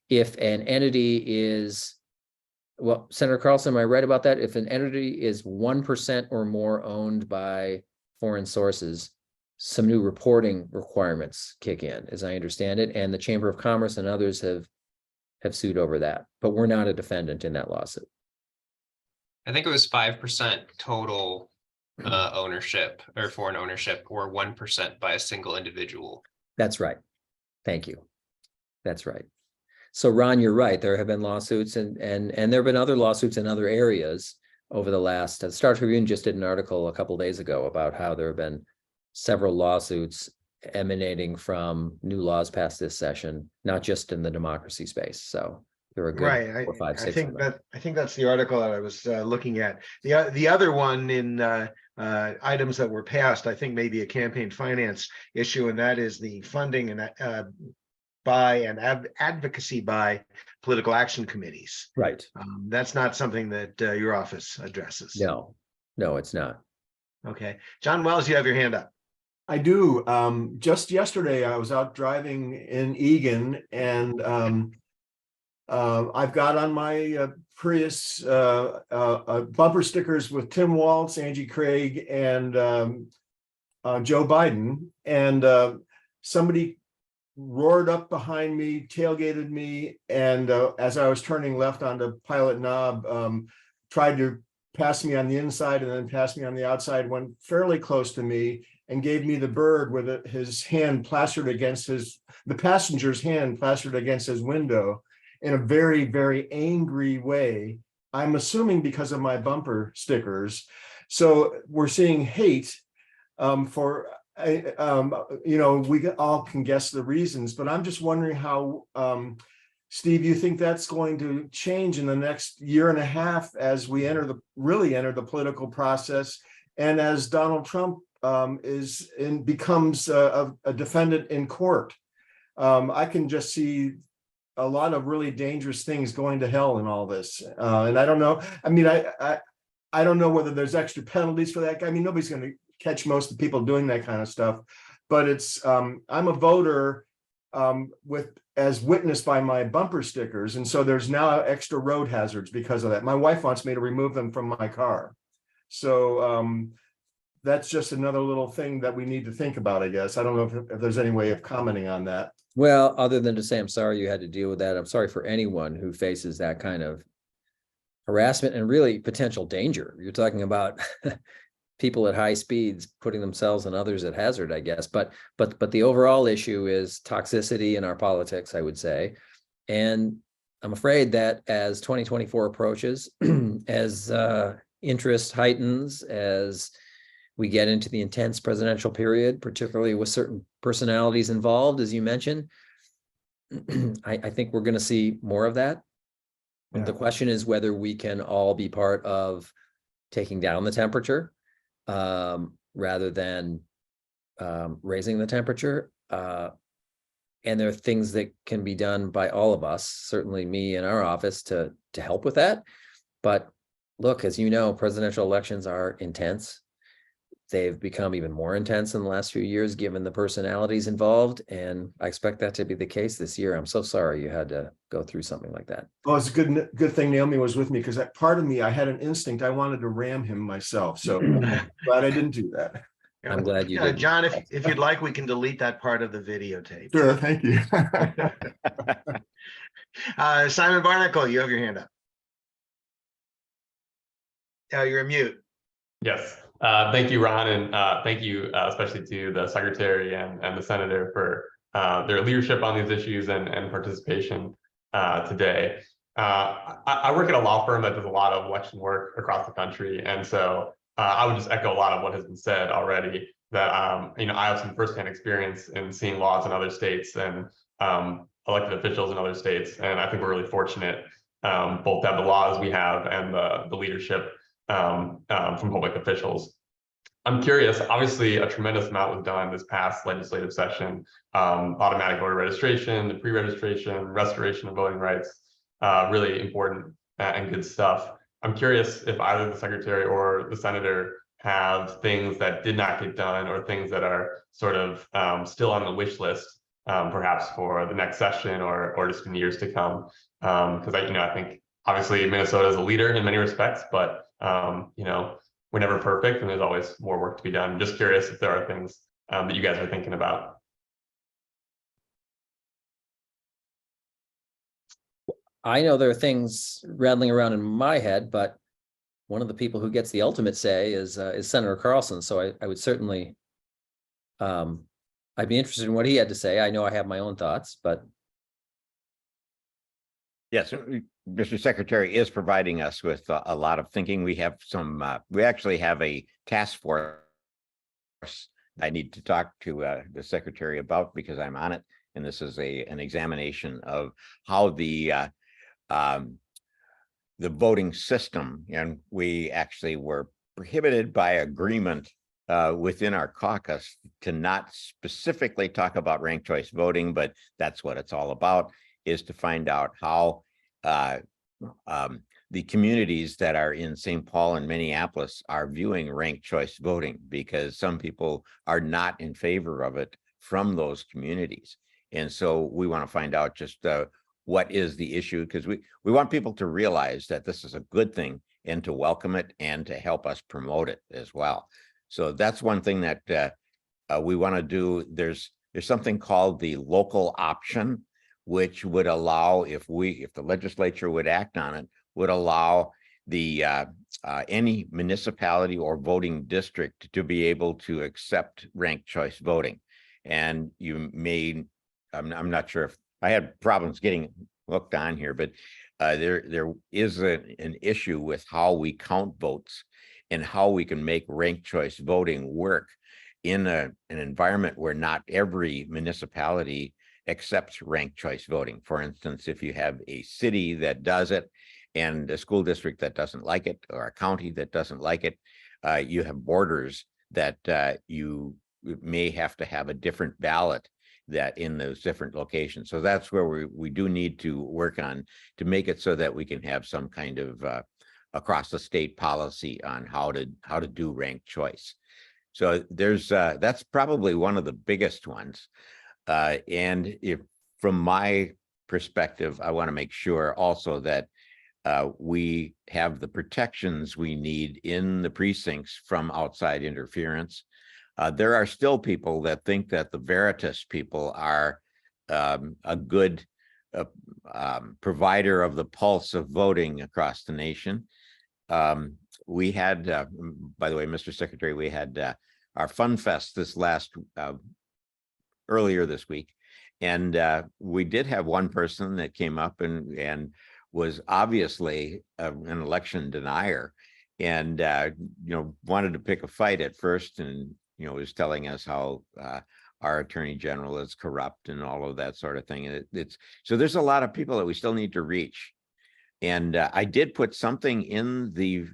If an entity is, well, Senator Carlson, am I right about that? If an entity is 1% or more owned by foreign sources, some new reporting requirements kick in, as I understand it, and the Chamber of Commerce and others have sued over that, but we're not a defendant in that lawsuit. I think it was 5% total ownership or foreign ownership, or 1% by a single individual. That's right. Thank you. That's right. So Ron, you're right. There have been lawsuits and there have been other lawsuits in other areas over the last. The Star Tribune just did an article a couple of days ago about how there have been several lawsuits emanating from new laws passed this session, not just in the democracy space. So there are good Right. 4, 5, 6 I think of them. I think that's the article that I was looking at. The other one in items that were passed, I think maybe a campaign finance issue, and that is the funding and by and advocacy by political action committees. Right. That's not something that your office addresses. No, it's not. Okay. John Wells, you have your hand up. I do. Just yesterday, I was out driving in Egan, and I've got on my Prius bumper stickers with Tim Walz, Angie Craig, and Joe Biden. And somebody roared up behind me, tailgated me, and as I was turning left onto Pilot Knob, tried to pass me on the inside and then pass me on the outside, went fairly close to me and gave me the bird with his hand plastered against the passenger's hand plastered against his window in a very, very angry way. I'm assuming because of my bumper stickers. So we're seeing hate for, we all can guess the reasons, but I'm just wondering how, Steve, you think that's going to change in the next year and a half as we really enter the political process, and as Donald Trump becomes a defendant in court? I can just see a lot of really dangerous things going to hell in all this, and I don't know. I mean, I don't know whether there's extra penalties for that. I mean, nobody's going to catch most of the people doing that kind of stuff, but it's I'm a voter as witnessed by my bumper stickers, and so there's now extra road hazards because of that. My wife wants me to remove them from my car, so that's just another little thing that we need to think about, I guess. I don't know if there's any way of commenting on that. Well, other than to say, I'm sorry you had to deal with that. I'm sorry for anyone who faces that kind of harassment and really potential danger. You're talking about people at high speeds putting themselves and others at hazard, I guess. But the overall issue is toxicity in our politics, I would say. And I'm afraid that as 2024 approaches, as interest heightens, as we get into the intense presidential period, particularly with certain personalities involved, as you mentioned, I think we're going to see more of that. Yeah. The question is whether we can all be part of taking down the temperature rather than raising the temperature. And there are things that can be done by all of us, certainly me in our office, to help with that. But look, as you know, presidential elections are intense. They've become even more intense in the last few years, given the personalities involved. And I expect that to be the case this year. I'm so sorry you had to go through something like that. Well, it's a good thing Naomi was with me, because that part of me, I had an instinct. I wanted to ram him myself. So glad I didn't do that. I'm glad you did. John, if you'd like, we can delete that part of the videotape. Sure, thank you. Simon Barnacle, you have your hand up. Oh, you're on mute. Yes. Thank you, Ron, and thank you especially to the secretary and the senator for their leadership on these issues and participation today. I work at a law firm that does a lot of election work across the country, and so I would just echo a lot of what has been said already. That I have some firsthand experience in seeing laws in other states and elected officials in other states, and I think we're really fortunate both to have the laws we have and the leadership from public officials. I'm curious, obviously a tremendous amount was done this past legislative session, automatic voter registration, the pre-registration, restoration of voting rights, really important and good stuff. I'm curious if either the secretary or the senator have things that did not get done or things that are sort of still on the wish list, perhaps for the next session or just in years to come. Because I think obviously Minnesota is a leader in many respects, but we're never perfect and there's always more work to be done. I'm just curious if there are things that you guys are thinking about. I know there are things rattling around in my head, but one of the people who gets the ultimate say is Senator Carlson. So I would certainly, I'd be interested in what he had to say. I know I have my own thoughts, but. Yes, Mr. Secretary is providing us with a lot of thinking. We have some, we actually have a task force I need to talk to the secretary about because I'm on it. And this is an examination of how the voting system, and we actually were prohibited by agreement within our caucus to not specifically talk about ranked choice voting, but that's what it's all about, is to find out how the communities that are in St. Paul and Minneapolis are viewing ranked choice voting, because some people are not in favor of it from those communities. And so we want to find out just what is the issue, because we want people to realize that this is a good thing and to welcome it and to help us promote it as well. So that's one thing that we want to do. There's something called the local option, which would allow, if the legislature would act on it, would allow the any municipality or voting district to be able to accept ranked choice voting. And you may, I'm not sure if I had problems getting hooked on here, but there is an issue with how we count votes and how we can make ranked choice voting work in an environment where not every municipality accepts ranked choice voting. For instance, if you have a city that does it and a school district that doesn't like it, or a county that doesn't like it, you have borders that you may have to have a different ballot that in those different locations. So that's where we do need to work on to make it so that we can have some kind of across the state policy on how to do ranked choice. So there's that's probably one of the biggest ones. And if from my perspective, I want to make sure also that we have the protections we need in the precincts from outside interference. There are still people that think that the Veritas people are a good provider of the pulse of voting across the nation. We had, by the way, Mr. Secretary, we had our Fun Fest this last earlier this week, and we did have one person that came up and was obviously an election denier, and wanted to pick a fight at first, and was telling us how our attorney general is corrupt and all of that sort of thing. And so there's a lot of people that we still need to reach. And I did put something in the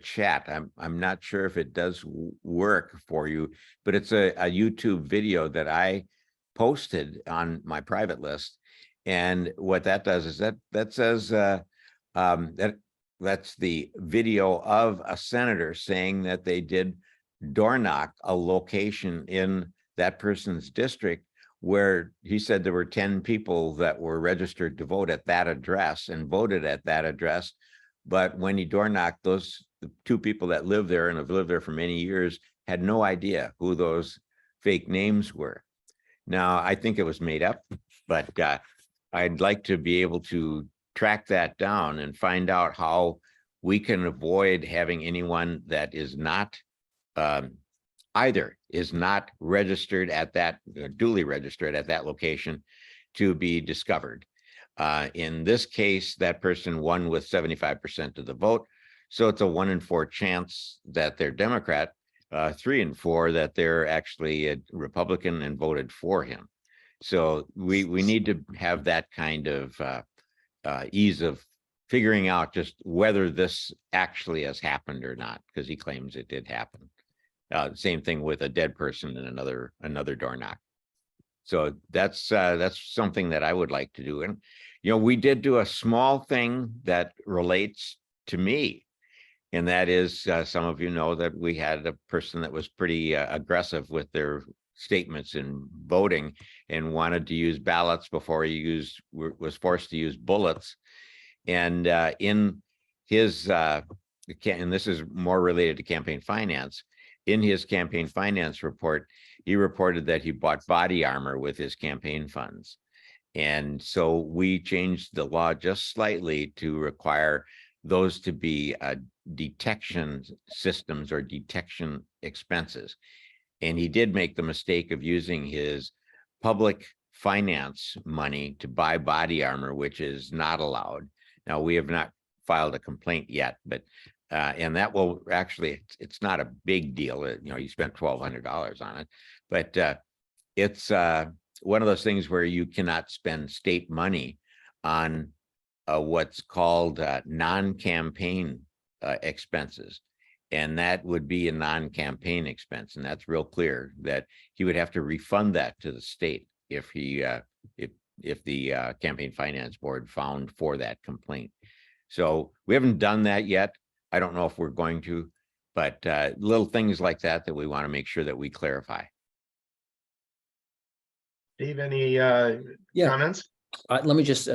chat. I'm not sure if it does work for you, but it's a YouTube video that I posted on my private list. And what that does is that says that's the video of a senator saying that they did door knock a location in that person's district where he said there were 10 people that were registered to vote at that address and voted at that address. But when he door knocked, the two people that live there and have lived there for many years had no idea who those fake names were. Now, I think it was made up, but I'd like to be able to track that down and find out how we can avoid having anyone that is not either is not registered at that, duly registered at that location to be discovered. In this case, that person won with 75% of the vote. So it's a 1 in 4 chance that they're Democrat, 3 in 4 that they're actually a Republican and voted for him. So we need to have that kind of ease of figuring out just whether this actually has happened or not, because he claims it did happen. Same thing with a dead person in another door knock. So that's something that I would like to do. And, you know, we did do a small thing that relates to me. And that is, some of you know that we had a person that was pretty aggressive with their statements in voting and wanted to use ballots before he was forced to use bullets. And in his, and this is more related to campaign finance, in his campaign finance report, he reported that he bought body armor with his campaign funds. And so we changed the law just slightly to require those to be detection systems or detection expenses. And he did make the mistake of using his public finance money to buy body armor, which is not allowed. Now, we have not filed a complaint yet, but and that will actually, it's not a big deal. You know, you spent $1,200 on it, but it's one of those things where you cannot spend state money on what's called non-campaign expenses. And that would be a non-campaign expense. And that's real clear that he would have to refund that to the state if he if the campaign finance board found for that complaint. So we haven't done that yet. I don't know if we're going to, but little things like that that we want to make sure that we clarify. Steve, any comments? Let me just,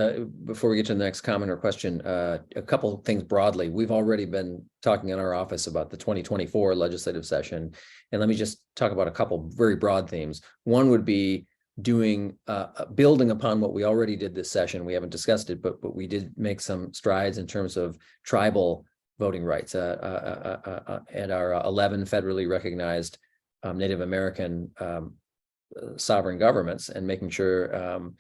before we get to the next comment or question, a couple of things broadly. We've already been talking in our office about the 2024 legislative session. And let me just talk about a couple very broad themes. One would be doing, building upon what we already did this session. We haven't discussed it, but we did make some strides in terms of tribal voting rights and our 11 federally recognized Native American sovereign governments, and making sure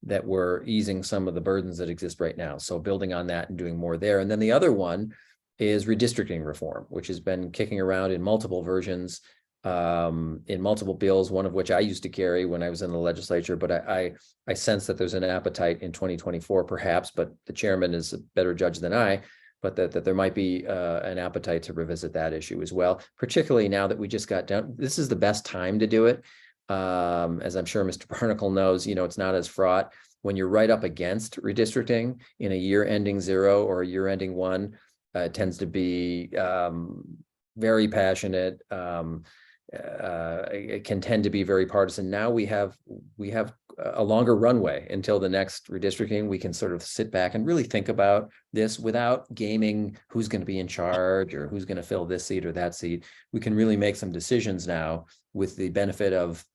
that we're easing some of the burdens that exist right now. So building on that and doing more there. And then the other one is redistricting reform, which has been kicking around in multiple versions, in multiple bills, one of which I used to carry when I was in the legislature. But I sense that there's an appetite in 2024, perhaps, but the chairman is a better judge than I, but that there might be an appetite to revisit that issue as well, particularly now that we just got down. This is the best time to do it. As I'm sure Mr. Barnacle knows, you know, it's not as fraught when you're right up against redistricting in a year ending 0 or a year ending 1. It tends to be very passionate. It can tend to be very partisan. Now we have a longer runway until the next redistricting. We can sort of sit back and really think about this without gaming who's going to be in charge or who's going to fill this seat or that seat. We can really make some decisions now with the benefit of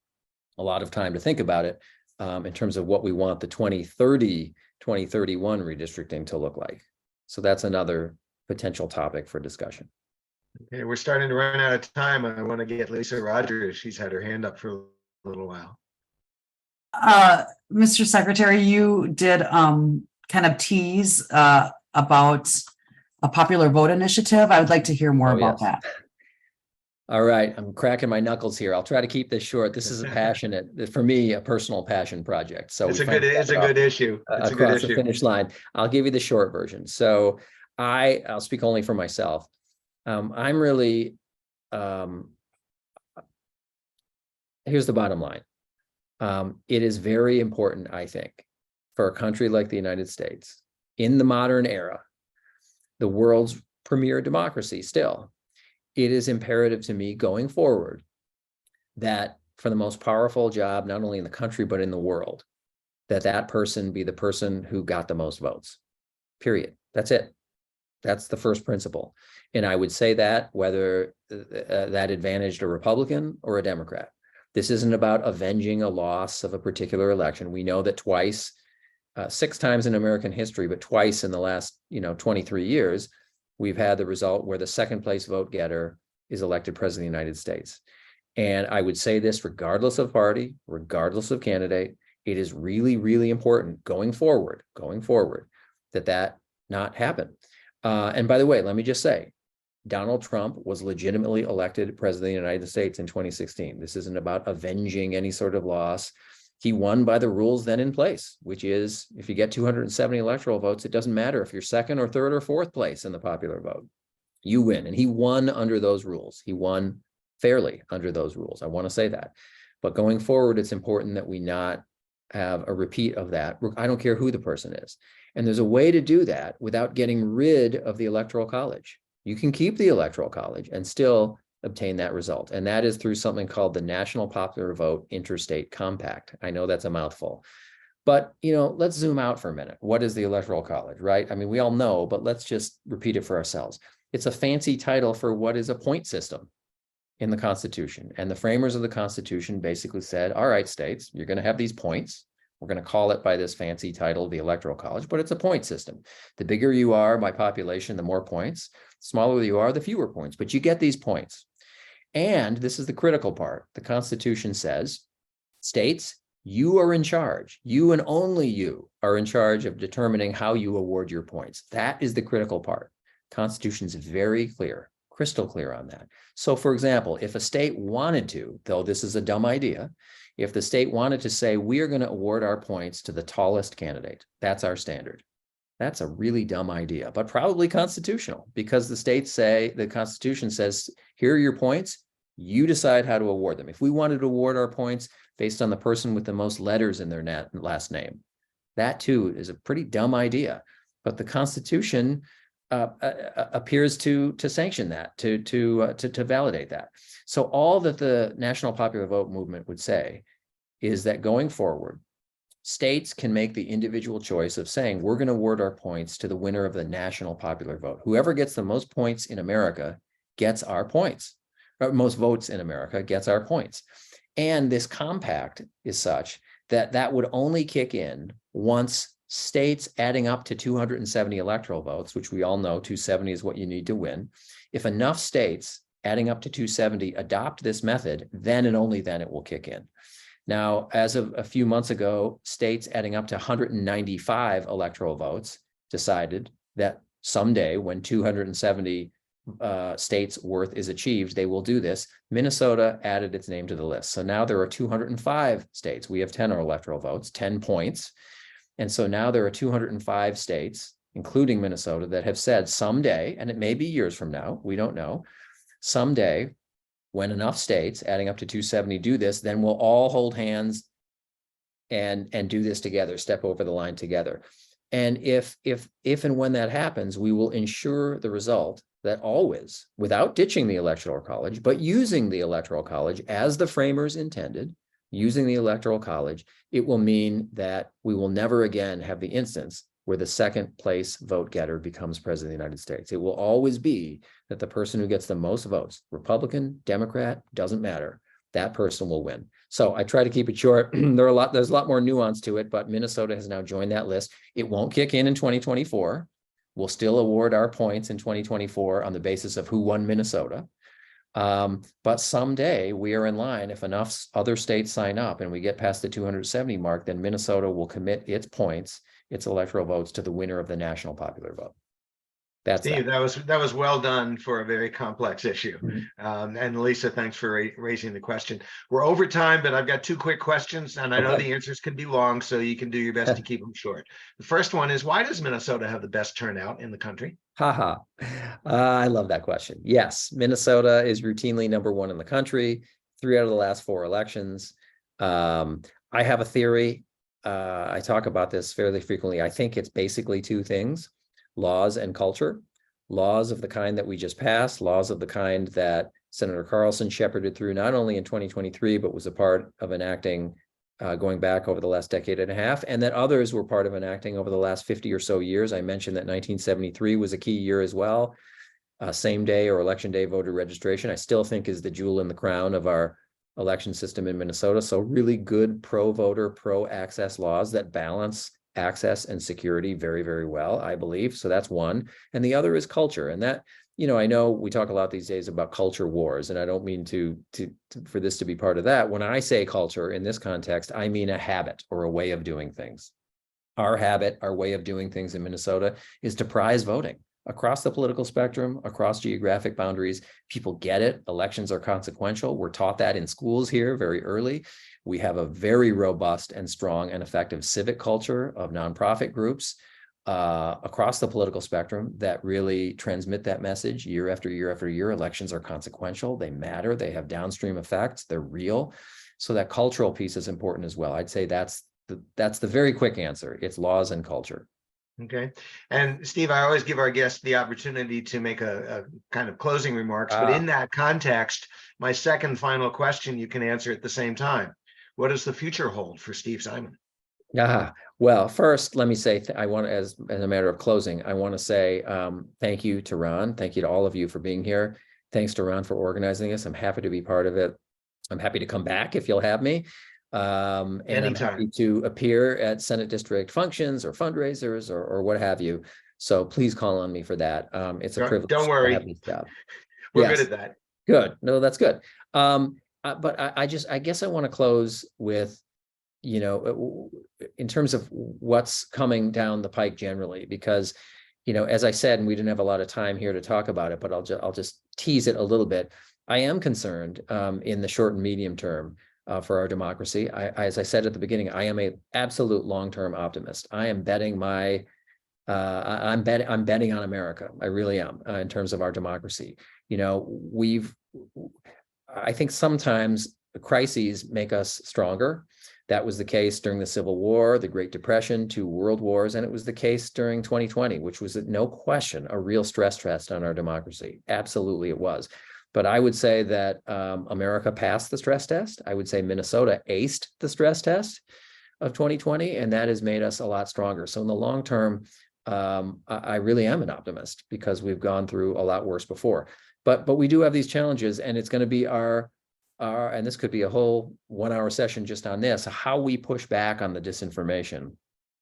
a lot of time to think about it in terms of what we want the 2030, 2031 redistricting to look like. So that's another potential topic for discussion. Okay, we're starting to run out of time. I want to get Lisa Rogers. She's had her hand up for a little while. Mr. Secretary, you did kind of tease about a popular vote initiative. I would like to hear more about that. All right, I'm cracking my knuckles here. I'll try to keep this short. This is a passionate, for me, a personal passion project. So it's a good issue. It's a good across the issue. finish line. I'll give you the short version. So I'll speak only for myself. I'm really, here's the bottom line. It is very important, I think, for a country like the United States in the modern era, the world's premier democracy still. It is imperative to me going forward that for the most powerful job, not only in the country, but in the world, that person be the person who got the most votes, period. That's it. That's the first principle. And I would say that whether that advantaged a Republican or a Democrat. This isn't about avenging a loss of a particular election. We know that twice, 6 times in American history, but twice in the last 23 years, we've had the result where the second place vote getter is elected president of the United States. And I would say this regardless of party, regardless of candidate, it is really, really important going forward, that not happen. And by the way, let me just say, Donald Trump was legitimately elected president of the United States in 2016. This isn't about avenging any sort of loss. He won by the rules then in place, which is if you get 270 electoral votes, it doesn't matter if you're second or third or fourth place in the popular vote, you win. And he won under those rules. He won fairly under those rules. I want to say that. But going forward, it's important that we not have a repeat of that. I don't care who the person is. And there's a way to do that without getting rid of the Electoral College. You can keep the Electoral College and still obtain that result. And that is through something called the National Popular Vote Interstate Compact. I know that's a mouthful, but let's zoom out for a minute. What is the Electoral College, right? I mean, we all know, but let's just repeat it for ourselves. It's a fancy title for what is a point system in the Constitution. And the framers of the Constitution basically said, all right, states, you're going to have these points. We're going to call it by this fancy title, the Electoral College, but it's a point system. The bigger you are by population, the more points. The smaller you are, the fewer points, but you get these points. And this is the critical part. The Constitution says, states, you are in charge. You and only you are in charge of determining how you award your points. That is the critical part. Constitution is very clear, crystal clear on that. So for example, if a state wanted to, though this is a dumb idea, if the state wanted to say, we are going to award our points to the tallest candidate, that's our standard. That's a really dumb idea, but probably constitutional, because the Constitution says, here are your points. You decide how to award them. If we wanted to award our points based on the person with the most letters in their last name, that too is a pretty dumb idea. But the Constitution appears to sanction that, to validate that. So all that the National Popular Vote movement would say is that going forward, states can make the individual choice of saying, we're going to award our points to the winner of the national popular vote. Whoever gets the most points in America gets our points, or most votes in America gets our points. And this compact is such that that would only kick in once states adding up to 270 electoral votes, which we all know 270 is what you need to win. If enough states adding up to 270 adopt this method, then and only then it will kick in. Now, as of a few months ago, states adding up to 195 electoral votes decided that someday when 270 states worth is achieved, they will do this. Minnesota added its name to the list. So now there are 205 states. We have 10 electoral votes, 10 points. And so now there are 205 states, including Minnesota, that have said someday, and it may be years from now, we don't know, someday, when enough states adding up to 270 do this, then we'll all hold hands and do this together, step over the line together. And if and when that happens, we will ensure the result that always, without ditching the Electoral College, but using the Electoral College as the framers intended, using the Electoral College, it will mean that we will never again have the instance where the second place vote getter becomes president of the United States. It will always be that the person who gets the most votes, Republican, Democrat, doesn't matter, that person will win. So I try to keep it short. There's a lot more nuance to it, but Minnesota has now joined that list. It won't kick in 2024. We'll still award our points in 2024 on the basis of who won Minnesota. But someday we are in line. If enough other states sign up and we get past the 270 mark, then Minnesota will commit its points, its electoral votes, to the winner of the national popular vote. That's Steve, that was well done for a very complex issue. And Lisa, thanks for raising the question. We're over time, but I've got two quick questions, and I know the answers can be long, so you can do your best to keep them short. The first one is, why does Minnesota have the best turnout in the country? Haha. I love that question. Yes, Minnesota is routinely number one in the country, 3 out of the last 4 elections. I have a theory. I talk about this fairly frequently. I think it's basically 2 things: laws and culture. Laws of the kind that we just passed, laws of the kind that Senator Carlson shepherded through not only in 2023, but was a part of enacting going back over the last decade and a half, and that others were part of enacting over the last 50 or so years. I mentioned that 1973 was a key year as well. Same day or election day voter registration, I still think, is the jewel in the crown of our election system in Minnesota. So really good pro-voter, pro-access laws that balance access and security very, very well, I believe. So that's one. And the other is culture. And that, I know we talk a lot these days about culture wars, and I don't mean to for this to be part of that. When I say culture in this context, I mean a habit or a way of doing things. Our habit, our way of doing things in Minnesota is to prize voting across the political spectrum, across geographic boundaries. People get it. Elections are consequential. We're taught that in schools here very early. We have a very robust and strong and effective civic culture of nonprofit groups across the political spectrum that really transmit that message year after year after year. Elections are consequential. They matter. They have downstream effects. They're real. So that cultural piece is important as well. I'd say that's the very quick answer. It's laws and culture. Okay. And Steve, I always give our guests the opportunity to make a kind of closing remarks, but in that context, my second final question, you can answer at the same time. What does the future hold for Steve Simon? Well, first, let me say, I want to, as a matter of closing, I want to say thank you to Ron. Thank you to all of you for being here. Thanks to Ron for organizing this. I'm happy to be part of it. I'm happy to come back if you'll have me. And I'm happy to appear at Senate district functions or fundraisers or what have you. So please call on me for that. It's a privilege. Don't worry. To have this job. We're good at that. Good. No, that's good. But I guess I want to close with, in terms of what's coming down the pike generally, because, as I said, and we didn't have a lot of time here to talk about it, but I'll just tease it a little bit. I am concerned in the short and medium term for our democracy. As I said at the beginning, I am an absolute long-term optimist. I am betting I'm betting on America. I really am in terms of our democracy. I think sometimes crises make us stronger. That was the case during the Civil War, the Great Depression, 2 world wars, and it was the case during 2020, which was no question a real stress test on our democracy. Absolutely it was. But I would say that America passed the stress test. I would say Minnesota aced the stress test of 2020, and that has made us a lot stronger. So in the long term, I really am an optimist because we've gone through a lot worse before. But we do have these challenges, and it's going to be our and this could be a whole 1-hour session just on this, how we push back on the disinformation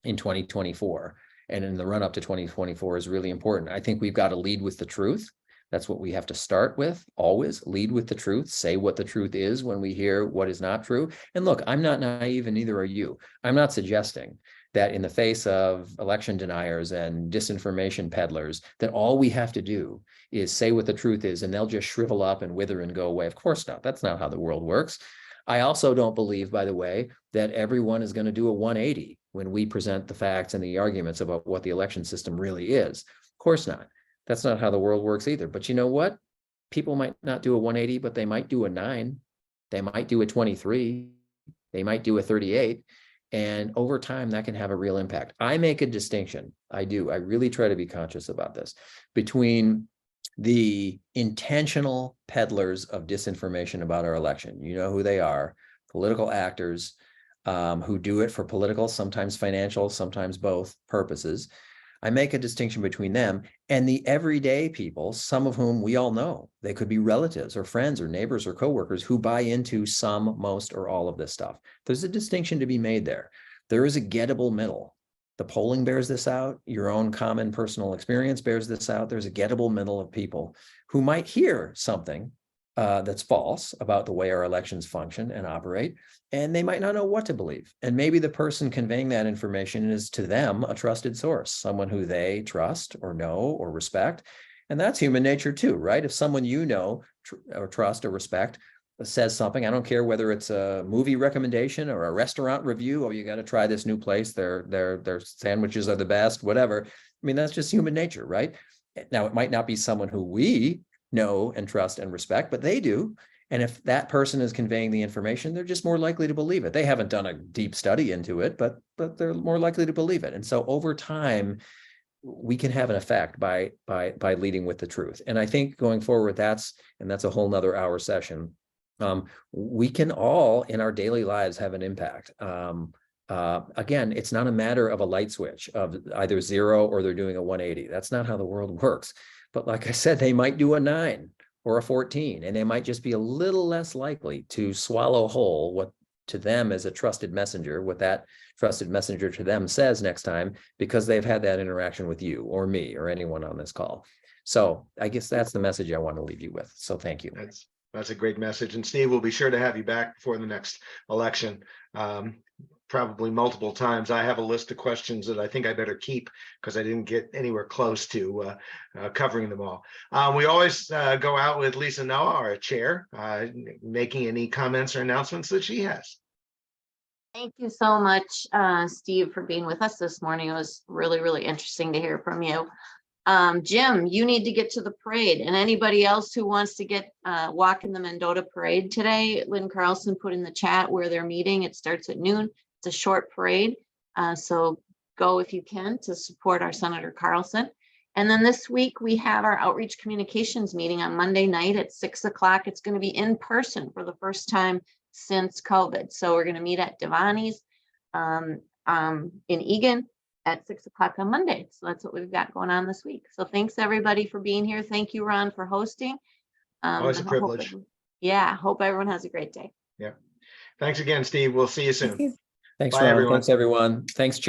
in 2024 and in the run up to 2024 is really important. I think we've got to lead with the truth. That's what we have to start with, always lead with the truth, say what the truth is when we hear what is not true. And look, I'm not naive and neither are you. I'm not suggesting that in the face of election deniers and disinformation peddlers, that all we have to do is say what the truth is and they'll just shrivel up and wither and go away. Of course not. That's not how the world works. I also don't believe, by the way, that everyone is going to do a 180 when we present the facts and the arguments about what the election system really is. Of course not. That's not how the world works either. But you know what? People might not do a 180, but they might do a 9. They might do a 23. They might do a 38. And over time, that can have a real impact. I make a distinction. I do. I really try to be conscious about this between the intentional peddlers of disinformation about our election. You know who they are, political actors who do it for political, sometimes financial, sometimes both purposes. I make a distinction between them and the everyday people, some of whom we all know. They could be relatives or friends or neighbors or coworkers who buy into some, most, or all of this stuff. There's a distinction to be made there. There is a gettable middle. The polling bears this out. Your own common personal experience bears this out. There's a gettable middle of people who might hear something that's false about the way our elections function and operate, and they might not know what to believe. And maybe the person conveying that information is to them a trusted source, someone who they trust or know or respect. And that's human nature too, right? If someone you know or trust or respect says something, I don't care whether it's a movie recommendation or a restaurant review, oh, you got to try this new place, their sandwiches are the best, whatever. I mean, that's just human nature, right? Now, it might not be someone who we know and trust and respect, but they do. And if that person is conveying the information, they're just more likely to believe it. They haven't done a deep study into it, but they're more likely to believe it. And so over time, we can have an effect by leading with the truth. And I think going forward, that's a whole nother hour session. We can all in our daily lives have an impact. Again, it's not a matter of a light switch of either 0 or they're doing a 180. That's not how the world works. But like I said, they might do a 9 or a 14, and they might just be a little less likely to swallow whole to them as a trusted messenger, what that trusted messenger to them says next time, because they've had that interaction with you or me or anyone on this call. So I guess that's the message I want to leave you with. So thank you. That's a great message. And Steve, we'll be sure to have you back before the next election. Probably multiple times. I have a list of questions that I think I better keep because I didn't get anywhere close to covering them all. We always go out with Lisa Noah, our chair, making any comments or announcements that she has. Thank you so much, Steve, for being with us this morning. It was really, really interesting to hear from you. Jim, you need to get to the parade, and anybody else who wants to get walk in the Mendota parade today, Lynn Carlson put in the chat where they're meeting. It starts at noon. It's a short parade. So go if you can to support our Senator Carlson. And then this week we have our outreach communications meeting on Monday night at 6 o'clock. It's going to be in person for the first time since COVID. So we're going to meet at Devani's in Eagan at 6 o'clock on Monday. So that's what we've got going on this week. So thanks everybody for being here. Thank you, Ron, for hosting. Always a privilege. Hope everyone has a great day. Yeah. Thanks again, Steve. We'll see you soon. Thanks, Bye, Ron. everyone. Thanks, everyone. Thanks, Chair.